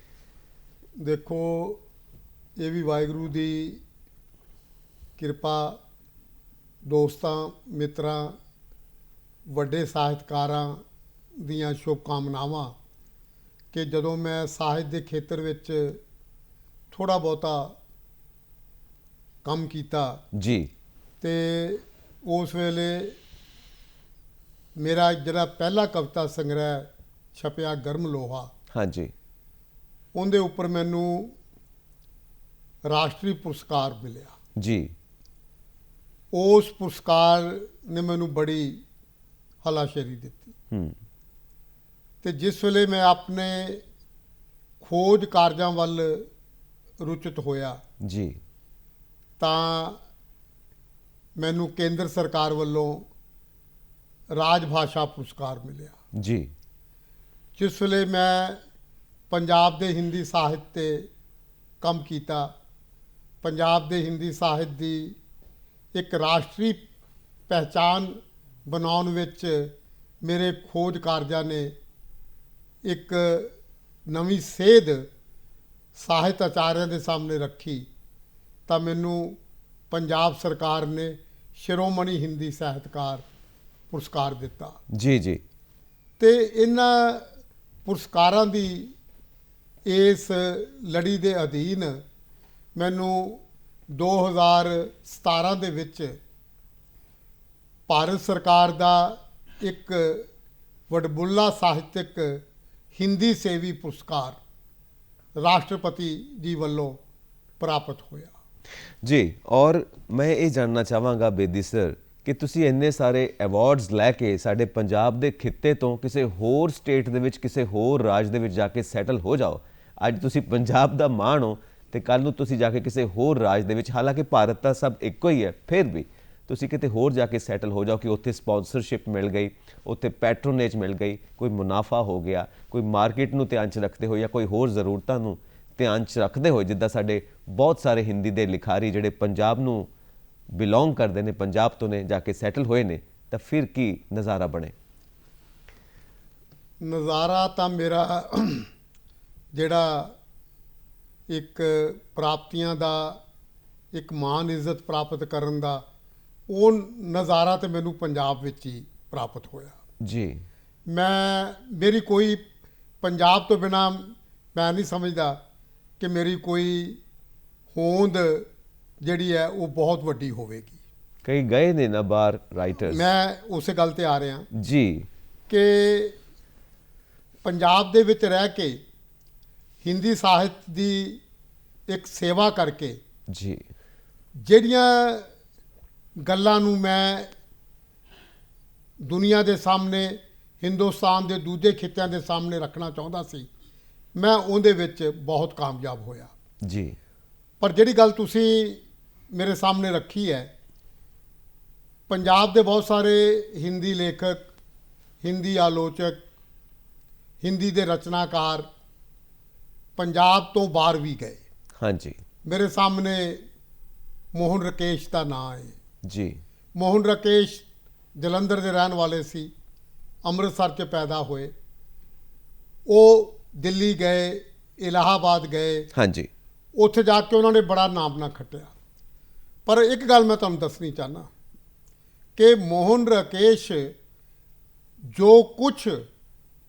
ਦੇਖੋ, ਇਹ ਵੀ ਵਾਹਿਗੁਰੂ ਦੀ ਕਿਰਪਾ, ਦੋਸਤਾਂ ਮਿੱਤਰਾਂ ਵੱਡੇ ਸਾਹਿਤਕਾਰਾਂ ਦੀਆਂ ਸ਼ੁਭਕਾਮਨਾਵਾਂ ਕਿ ਜਦੋਂ ਮੈਂ ਸਾਹਿਤ ਦੇ ਖੇਤਰ ਵਿੱਚ ਥੋੜ੍ਹਾ ਬਹੁਤਾ ਕੰਮ ਕੀਤਾ ਜੀ ਤੇ ਉਸ ਵੇਲੇ ਮੇਰਾ ਜਿਹੜਾ ਪਹਿਲਾ ਕਵਿਤਾ ਸੰਗ੍ਰਹਿ ਛਪਿਆ ਗਰਮ ਲੋਹਾ, ਹਾਂਜੀ ਉਹਦੇ ਉੱਪਰ ਮੈਨੂੰ ਰਾਸ਼ਟਰੀ ਪੁਰਸਕਾਰ ਮਿਲਿਆ। ਜੀ ਉਸ ਪੁਰਸਕਾਰ ਨੇ ਮੈਨੂੰ ਬੜੀ ਹੱਲਾਸ਼ੇਰੀ ਦਿੱਤੀ ਤੇ ਜਿਸ ਵੇਲੇ ਮੈਂ ਆਪਣੇ ਖੋਜ ਕਾਰਜਾਂ ਵੱਲ ਰੁਚਿਤ ਹੋਇਆ ਜੀ ਤਾਂ ਮੈਨੂੰ ਕੇਂਦਰ ਸਰਕਾਰ ਵੱਲੋਂ ਰਾਜ ਭਾਸ਼ਾ ਪੁਰਸਕਾਰ ਮਿਲਿਆ। ਜੀ ਜਿਸ ਵੇਲੇ ਮੈਂ ਪੰਜਾਬ ਦੇ ਹਿੰਦੀ ਸਾਹਿਤ ਤੇ ਕੰਮ ਕੀਤਾ, ਪੰਜਾਬ ਦੇ ਹਿੰਦੀ ਸਾਹਿਤ ਦੀ ਇੱਕ ਰਾਸ਼ਟਰੀ ਪਹਿਚਾਨ ਬਣਾਉਣ ਵਿੱਚ ਮੇਰੇ ਖੋਜ ਕਾਰਜਾਂ ਨੇ ਇੱਕ ਨਵੀਂ ਸੇਧ ਸਾਹਿਤ ਆਚਾਰਿਆਂ ਦੇ ਸਾਹਮਣੇ ਰੱਖੀ ਤਾਂ ਮੈਨੂੰ ਪੰਜਾਬ ਸਰਕਾਰ ਨੇ ਸ਼੍ਰੋਮਣੀ ਹਿੰਦੀ ਸਾਹਿਤਕਾਰ ਪੁਰਸਕਾਰ ਦਿੱਤਾ। ਜੀ ਜੀ ਤੇ ਇਹਨਾਂ ਪੁਰਸਕਾਰਾਂ ਦੀ ਇਸ ਲੜੀ ਦੇ ਅਧੀਨ ਮੈਨੂੰ 2017 ਦੇ ਵਿੱਚ ਭਾਰਤ ਸਰਕਾਰ ਦਾ ਇੱਕ ਵਡਮੁੱਲਾ ਸਾਹਿਤਕ ਹਿੰਦੀ ਸੇਵੀ ਪੁਰਸਕਾਰ ਰਾਸ਼ਟਰਪਤੀ ਜੀ ਵੱਲੋਂ ਪ੍ਰਾਪਤ ਹੋਇਆ। ਜੀ ਔਰ ਮੈਂ ਇਹ ਜਾਣਨਾ ਚਾਹਾਂਗਾ ਬੇਦੀ ਸਰ ਕਿ ਤੁਸੀਂ ਇੰਨੇ ਸਾਰੇ ਅਵਾਰਡਸ ਲੈ ਕੇ ਸਾਡੇ ਪੰਜਾਬ ਦੇ ਖਿੱਤੇ ਤੋਂ ਕਿਸੇ ਹੋਰ ਸਟੇਟ ਦੇ ਵਿੱਚ ਕਿਸੇ ਹੋਰ ਰਾਜ ਦੇ ਵਿੱਚ ਜਾ ਕੇ ਸੈਟਲ ਹੋ ਜਾਓ। ਅੱਜ ਤੁਸੀਂ ਪੰਜਾਬ ਦਾ ਮਾਣ ਹੋ ਤੇ ਕੱਲ ਨੂੰ ਤੁਸੀਂ ਜਾ ਕੇ ਕਿਸੇ ਹੋਰ ਰਾਜ ਦੇ ਵਿੱਚ, ਹਾਲਾਂਕਿ ਭਾਰਤ ਤਾਂ ਸਭ ਇੱਕੋ ਹੀ ਹੈ, ਫਿਰ ਵੀ ਤੁਸੀਂ ਕਿਤੇ ਹੋਰ ਜਾ ਕੇ ਸੈਟਲ ਹੋ ਜਾਓ ਕਿ ਉੱਥੇ ਸਪਾਂਸਰਸ਼ਿਪ ਮਿਲ ਗਈ, ਉੱਥੇ ਪੈਟਰੋਨੇਜ ਮਿਲ ਗਈ, ਕੋਈ ਮੁਨਾਫਾ ਹੋ ਗਿਆ, ਕੋਈ ਮਾਰਕੀਟ ਨੂੰ ਧਿਆਨ 'ਚ ਰੱਖਦੇ ਹੋਏ ਜਾਂ ਕੋਈ ਹੋਰ ਜ਼ਰੂਰਤਾਂ ਨੂੰ ਧਿਆਨ 'ਚ ਰੱਖਦੇ ਹੋਏ, ਜਿੱਦਾਂ ਸਾਡੇ ਬਹੁਤ ਸਾਰੇ ਹਿੰਦੀ ਦੇ ਲਿਖਾਰੀ ਜਿਹੜੇ ਪੰਜਾਬ ਨੂੰ ਬਿਲੋਂਗ ਕਰਦੇ ਨੇ, ਪੰਜਾਬ ਤੋਂ ਨੇ, ਜਾ ਕੇ ਸੈਟਲ ਹੋਏ ਨੇ, ਤਾਂ ਫਿਰ ਕੀ ਨਜ਼ਾਰਾ ਬਣੇ? ਨਜ਼ਾਰਾ ਤਾਂ ਮੇਰਾ ਜਿਹੜਾ ਇੱਕ ਪ੍ਰਾਪਤੀਆਂ ਦਾ, ਇੱਕ ਮਾਣ ਇੱਜ਼ਤ ਪ੍ਰਾਪਤ ਕਰਨ ਦਾ, ਉਹ ਨਜ਼ਾਰਾ ਤੇ ਮੈਨੂੰ ਪੰਜਾਬ ਵਿੱਚ ਹੀ ਪ੍ਰਾਪਤ ਹੋਇਆ। ਜੀ ਮੇਰੀ ਕੋਈ ਪੰਜਾਬ ਤੋਂ ਬਿਨਾ ਮੈਂ ਨਹੀਂ ਸਮਝਦਾ ਕਿ ਮੇਰੀ ਕੋਈ ਹੋਂਦ ਜਿਹੜੀ ਹੈ ਉਹ ਬਹੁਤ ਵੱਡੀ ਹੋਵੇਗੀ। ਕਈ ਗਏ ਨੇ ਨਾ ਬਾਹਰ ਰਾਈਟਰਸ, ਮੈਂ ਉਸੇ ਗੱਲ ਤੇ ਆ ਰਿਹਾ ਜੀ ਕਿ ਪੰਜਾਬ ਦੇ ਵਿੱਚ ਰਹਿ ਕੇ ਹਿੰਦੀ ਸਾਹਿਤ ਦੀ ਇੱਕ ਸੇਵਾ ਕਰਕੇ ਜੀ ਜਿਹੜੀਆਂ ਗੱਲਾਂ ਨੂੰ ਮੈਂ ਦੁਨੀਆ ਦੇ ਸਾਹਮਣੇ, ਹਿੰਦੁਸਤਾਨ ਦੇ ਦੂਜੇ ਖਿੱਤਿਆਂ ਦੇ ਸਾਹਮਣੇ ਰੱਖਣਾ ਚਾਹੁੰਦਾ ਸੀ, ਮੈਂ ਉਹਦੇ ਵਿੱਚ ਬਹੁਤ ਕਾਮਯਾਬ ਹੋਇਆ। ਜੀ ਪਰ ਜਿਹੜੀ ਗੱਲ ਤੁਸੀਂ ਮੇਰੇ ਸਾਹਮਣੇ ਰੱਖੀ ਹੈ, ਪੰਜਾਬ ਦੇ ਬਹੁਤ ਸਾਰੇ ਹਿੰਦੀ ਲੇਖਕ, ਹਿੰਦੀ ਆਲੋਚਕ, ਹਿੰਦੀ ਦੇ ਰਚਨਾਕਾਰ ਪੰਜਾਬ ਤੋਂ ਬਾਹਰ ਵੀ ਗਏ। ਹਾਂਜੀ ਮੇਰੇ ਸਾਹਮਣੇ ਮੋਹਨ ਰਾਕੇਸ਼ ਦਾ ਨਾਂ ਹੈ। ਜੀ ਮੋਹਨ ਰਾਕੇਸ਼ ਜਲੰਧਰ ਦੇ ਰਹਿਣ ਵਾਲੇ ਸੀ, ਅੰਮ੍ਰਿਤਸਰ 'ਚ ਪੈਦਾ ਹੋਏ। ਉਹ ਦਿੱਲੀ ਗਏ, ਇਲਾਹਾਬਾਦ ਗਏ, ਹਾਂਜੀ ਉੱਥੇ ਜਾ ਕੇ ਉਹਨਾਂ ਨੇ ਬੜਾ ਨਾਮ ਨਾ ਖੱਟਿਆ। ਪਰ ਇੱਕ ਗੱਲ ਮੈਂ ਤੁਹਾਨੂੰ ਦੱਸਣੀ ਚਾਹੁੰਦਾ ਕਿ ਮੋਹਨ ਰਾਕੇਸ਼ ਜੋ ਕੁਛ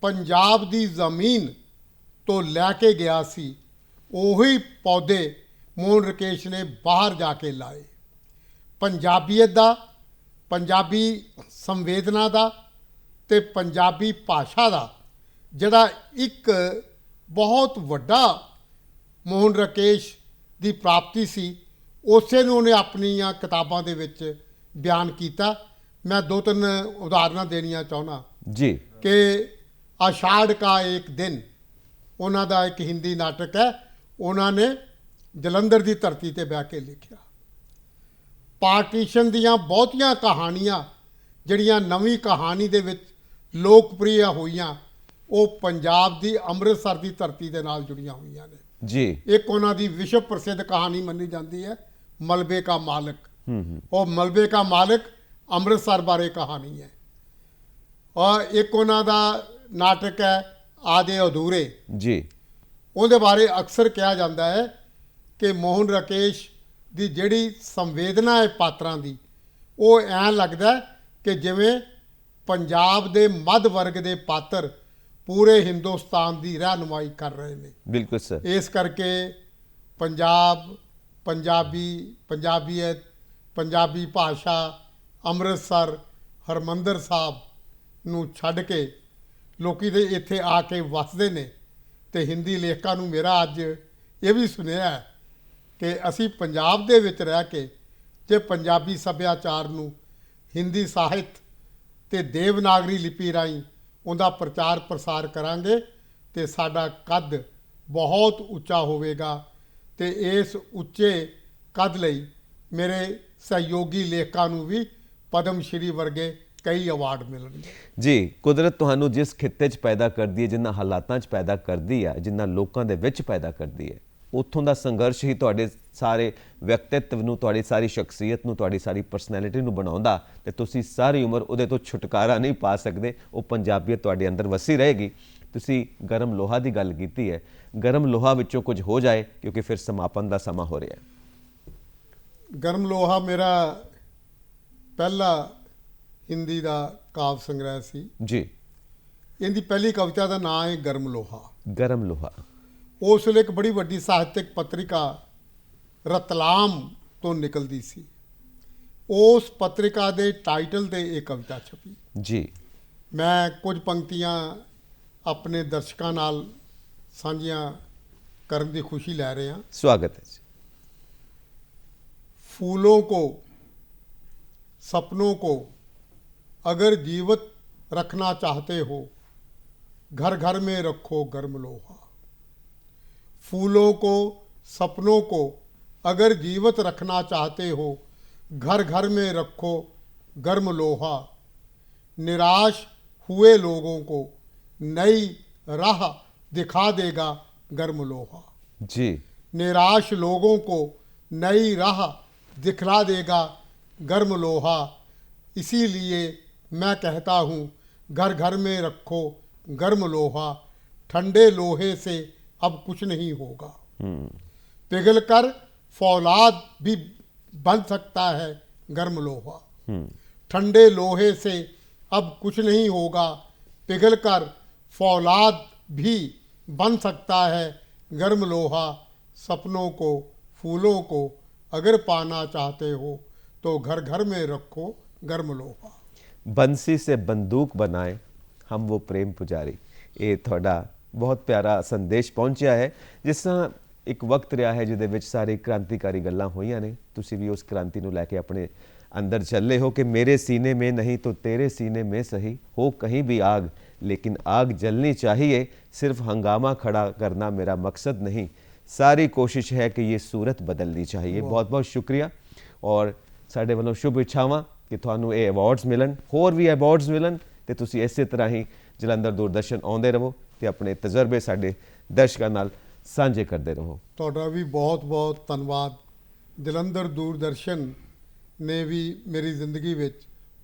ਪੰਜਾਬ ਦੀ ਜ਼ਮੀਨ ਤੋਂ ਲੈ ਕੇ ਗਿਆ ਸੀ, ਉਹੀ ਪੌਦੇ ਮੋਹਨ ਰਾਕੇਸ਼ ਨੇ ਬਾਹਰ ਜਾ ਕੇ ਲਾਏ। ਪੰਜਾਬੀਅਤ ਦਾ, ਪੰਜਾਬੀ ਸੰਵੇਦਨਾ ਦਾ ਤੇ ਪੰਜਾਬੀ ਭਾਸ਼ਾ ਦਾ ਜਿਹੜਾ ਇੱਕ ਬਹੁਤ ਵੱਡਾ ਮੋਹਨ ਰਾਕੇਸ਼ ਦੀ ਪ੍ਰਾਪਤੀ ਸੀ, ਉਸੇ ਨੂੰ ਉਹਨੇ ਆਪਣੀਆਂ ਕਿਤਾਬਾਂ ਦੇ ਵਿੱਚ ਬਿਆਨ ਕੀਤਾ। ਮੈਂ 2-3 ਉਦਾਹਰਨਾਂ ਦੇਣੀਆਂ ਚਾਹੁੰਦਾ ਜੀ ਕਿ ਆਸ਼ਾੜ ਕਾ ਇੱਕ ਦਿਨ ਉਹਨਾਂ ਦਾ ਇੱਕ ਹਿੰਦੀ ਨਾਟਕ ਹੈ, ਉਹਨਾਂ ਨੇ ਜਲੰਧਰ ਦੀ ਧਰਤੀ ਤੇ ਬਹਿ ਕੇ ਲਿਖਿਆ। ਪਾਰਟੀਸ਼ਨ ਦੀਆਂ ਬਹੁਤੀਆਂ ਕਹਾਣੀਆਂ ਜਿਹੜੀਆਂ ਨਵੀਂ ਕਹਾਣੀ ਦੇ ਵਿੱਚ ਲੋਕਪ੍ਰਿਯ ਹੋਈਆਂ ਉਹ ਪੰਜਾਬ ਦੀ ਅੰਮ੍ਰਿਤਸਰ ਦੀ ਧਰਤੀ ਦੇ ਨਾਲ ਜੁੜੀਆਂ ਹੋਈਆਂ ਨੇ। ਜੀ। ਇੱਕ ਉਹਨਾਂ ਦੀ ਵਿਸ਼ਵ ਪ੍ਰਸਿੱਧ ਕਹਾਣੀ ਮੰਨੀ ਜਾਂਦੀ ਹੈ ਮਲਬੇ ਕਾ ਮਾਲਕ। ਉਹ ਮਲਬੇ ਕਾ ਮਾਲਕ ਅੰਮ੍ਰਿਤਸਰ ਬਾਰੇ ਕਹਾਣੀ ਹੈ। ਔਰ ਇੱਕ ਉਹਨਾਂ ਦਾ ਨਾਟਕ ਹੈ ਆਦੇ ਅਧੂਰੇ। ਜੀ। ਉਹਦੇ ਬਾਰੇ ਅਕਸਰ ਕਿਹਾ ਜਾਂਦਾ ਹੈ ਕਿ ਮੋਹਨ ਰਾਕੇਸ਼ ਦੀ ਜਿਹੜੀ ਸੰਵੇਦਨਾ ਹੈ ਪਾਤਰਾਂ ਦੀ, ਉਹ ਐਂ ਲੱਗਦਾ ਕਿ ਜਿਵੇਂ ਪੰਜਾਬ ਦੇ ਮੱਧ ਵਰਗ ਦੇ ਪਾਤਰ ਪੂਰੇ ਹਿੰਦੁਸਤਾਨ ਦੀ ਰਹਿਨੁਮਾਈ ਕਰ ਰਹੇ ਨੇ। ਬਿਲਕੁਲ ਸਰ। ਇਸ ਕਰਕੇ ਪੰਜਾਬ, ਪੰਜਾਬੀਅਤ, ਪੰਜਾਬੀ ਭਾਸ਼ਾ, ਅੰਮ੍ਰਿਤਸਰ, ਹਰਿਮੰਦਰ ਸਾਹਿਬ ਨੂੰ ਛੱਡ ਕੇ ਲੋਕੀ ਦੇ ਇੱਥੇ ਆ ਕੇ ਵਸਦੇ ਨੇ। ਤੇ ਹਿੰਦੀ ਲੇਖਕਾਂ ਨੂੰ ਮੇਰਾ ਅੱਜ ਇਹ ਵੀ ਸੁਨੇਹਾ ਹੈ ਕਿ ਅਸੀਂ ਪੰਜਾਬ ਦੇ ਵਿੱਚ ਰਹਿ ਕੇ ਜੇ ਪੰਜਾਬੀ ਸੱਭਿਆਚਾਰ ਨੂੰ ਹਿੰਦੀ ਸਾਹਿਤ ਤੇ ਦੇਵਨਾਗਰੀ ਲਿਪੀ ਰਾਹੀਂ ਉਹਦਾ ਪ੍ਰਚਾਰ ਪ੍ਰਸਾਰ ਕਰਾਂਗੇ ਤੇ ਸਾਡਾ ਕੱਦ ਬਹੁਤ ਉੱਚਾ ਹੋਵੇਗਾ। ਤੇ ਇਸ ਉੱਚੇ ਕੱਦ ਲਈ ਮੇਰੇ ਸਹਿਯੋਗੀ ਲੇਖਕਾਂ ਨੂੰ ਵੀ ਪਦਮ ਸ਼੍ਰੀ ਵਰਗੇ ਕਈ ਅਵਾਰਡ ਮਿਲਣਗੇ। ਜੀ, ਕੁਦਰਤ ਤੁਹਾਨੂੰ ਜਿਸ ਖਿੱਤੇ 'ਚ ਪੈਦਾ ਕਰਦੀ ਹੈ, ਜਿਨ੍ਹਾਂ ਹਾਲਾਤਾਂ 'ਚ ਪੈਦਾ ਕਰਦੀ ਹੈ, ਜਿਨ੍ਹਾਂ ਲੋਕਾਂ ਦੇ ਵਿੱਚ ਪੈਦਾ ਕਰਦੀ ਹੈ, ਉੱਥੋਂ ਦਾ ਸੰਘਰਸ਼ ਹੀ ਤੁਹਾਡੇ ਸਾਰੇ ਵਿਅਕਤਿਤਵ ਨੂੰ, ਤੁਹਾਡੀ ਸਾਰੀ ਸ਼ਖਸੀਅਤ ਨੂੰ, ਤੁਹਾਡੀ ਸਾਰੀ ਪਰਸਨੈਲਿਟੀ ਨੂੰ ਬਣਾਉਂਦਾ। ਤੇ ਤੁਸੀਂ ਸਾਰੀ ਉਮਰ ਉਹਦੇ ਤੋਂ ਛੁਟਕਾਰਾ ਨਹੀਂ ਪਾ ਸਕਦੇ। ਉਹ ਪੰਜਾਬੀਅਤ ਤੁਹਾਡੇ ਅੰਦਰ ਵਸੀ ਰਹੇਗੀ। ਤੁਸੀਂ ਗਰਮ ਲੋਹਾ ਦੀ ਗੱਲ ਕੀਤੀ ਹੈ, ਗਰਮ ਲੋਹਾ ਵਿੱਚੋਂ ਕੁਝ ਹੋ ਜਾਏ, ਕਿਉਂਕਿ ਫਿਰ ਸਮਾਪਨ ਦਾ ਸਮਾਂ ਹੋ ਰਿਹਾ ਹੈ। ਗਰਮ ਲੋਹਾ ਮੇਰਾ ਪਹਿਲਾ ਹਿੰਦੀ ਦਾ ਕਾਵ ਸੰਗ੍ਰਹਿ ਸੀ। ਜੀ। ਇਹਦੀ ਪਹਿਲੀ ਕਵਿਤਾ ਦਾ ਨਾਂ ਹੈ ਗਰਮ ਲੋਹਾ। ਗਰਮ ਲੋਹਾ। ਉਸ ਵੇਲੇ ਇੱਕ ਬੜੀ ਵੱਡੀ ਸਾਹਿਤਕ ਪੱਤਰਿਕਾ ਰਤਲਾਮ ਤੋਂ ਨਿਕਲਦੀ ਸੀ। ਉਸ ਪੱਤਰਿਕਾ ਦੇ ਟਾਈਟਲ ਤੇ ਇਹ ਕਵਿਤਾ ਛਪੀ। ਜੀ। ਮੈਂ ਕੁਝ ਪੰਕਤੀਆਂ ਆਪਣੇ ਦਰਸ਼ਕਾਂ ਨਾਲ ਸਾਂਝੀਆਂ ਕਰਨ ਦੀ ਖੁਸ਼ੀ ਲੈ ਰਿਹਾ। स्वागत है जी। फूलों को, सपनों को अगर जीवित रखना चाहते हो, घर घर में रखो गर्म लोहा। फूलों को, सपनों को अगर जीवित रखना चाहते हो, घर घर में रखो गर्म लोहा। निराश हुए लोगों को नई राह दिखा देगा गर्म लोहा। जी। निराश लोगों को नई राह दिखला देगा गर्म लोहा। इसीलिए मैं कहता हूँ घर घर में रखो गर्म लोहा। ठंडे लोहे से अब कुछ नहीं होगा। पिघल कर फौलाद भी बन सकता है गर्म लोहा। ठंडे लोहे से अब कुछ नहीं होगा। पिघल कर फौलाद भी बन सकता है गर्म लोहा। सपनों को, फूलों को अगर पाना चाहते हो तो घर घर में रखो गर्म लोहा। बंसी से बंदूक बनाए हम वो प्रेम पुजारी। ਇਹ ਤੁਹਾਡਾ ਬਹੁਤ ਪਿਆਰਾ ਸੰਦੇਸ਼ ਪਹੁੰਚਿਆ ਹੈ। ਜਿਸ ਤਰ੍ਹਾਂ ਇੱਕ ਵਕਤ ਰਿਹਾ ਹੈ ਜਿਹਦੇ ਵਿੱਚ ਸਾਰੇ ਕ੍ਰਾਂਤੀਕਾਰੀ ਗੱਲਾਂ ਹੋਈਆਂ ਨੇ, ਤੁਸੀਂ ਵੀ ਉਸ ਕ੍ਰਾਂਤੀ ਨੂੰ ਲੈ ਕੇ ਆਪਣੇ अंदर चले हो कि मेरे सीने में नहीं तो तेरे सीने में सही हो कहीं भी आग, लेकिन आग जलनी चाहिए, सिर्फ हंगामा खड़ा करना मेरा मकसद नहीं, सारी कोशिश है कि ये सूरत बदलनी चाहिए। बहुत बहुत शुक्रिया और साढ़े वालों शुभ इच्छावां कि ਤੁਹਾਨੂੰ ਇਹ ਅਵਾਰਡਸ ਮਿਲਣ, ਹੋਰ ਵੀ ਅਵਾਰਡਸ ਮਿਲਣ ਤੇ ਤੁਸੀਂ ਇਸੇ ਤਰ੍ਹਾਂ ਹੀ ਜਲੰਧਰ ਦੂਰਦਰਸ਼ਨ ਆਉਂਦੇ ਰਹੋ ਤੇ ਆਪਣੇ ਤਜਰਬੇ ਸਾਡੇ ਦਰਸ਼ਕਾਂ ਨਾਲ ਸਾਂਝੇ ਕਰਦੇ ਰਹੋ। ਤੁਹਾਡਾ ਵੀ ਬਹੁਤ ਬਹੁਤ ਧੰਨਵਾਦ। ਜਲੰਧਰ ਦੂਰਦਰਸ਼ਨ ਨੇ ਵੀ ਮੇਰੀ ਜ਼ਿੰਦਗੀ ਵਿੱਚ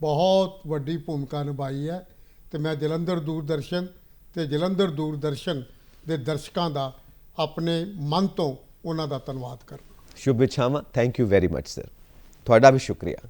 ਬਹੁਤ ਵੱਡੀ ਭੂਮਿਕਾ ਨਿਭਾਈ ਹੈ ਤੇ ਮੈਂ ਜਲੰਧਰ ਦੂਰਦਰਸ਼ਨ ਤੇ ਜਲੰਧਰ ਦੂਰਦਰਸ਼ਨ ਦੇ ਦਰਸ਼ਕਾਂ ਦਾ ਆਪਣੇ ਮਨ ਤੋਂ ਉਹਨਾਂ ਦਾ ਧੰਨਵਾਦ ਕਰਦਾ। ਸ਼ੁਭ ਇੱਛਾਵਾਂ। Thank you very much sir. ਤੁਹਾਡਾ ਵੀ ਸ਼ੁਕਰੀਆ।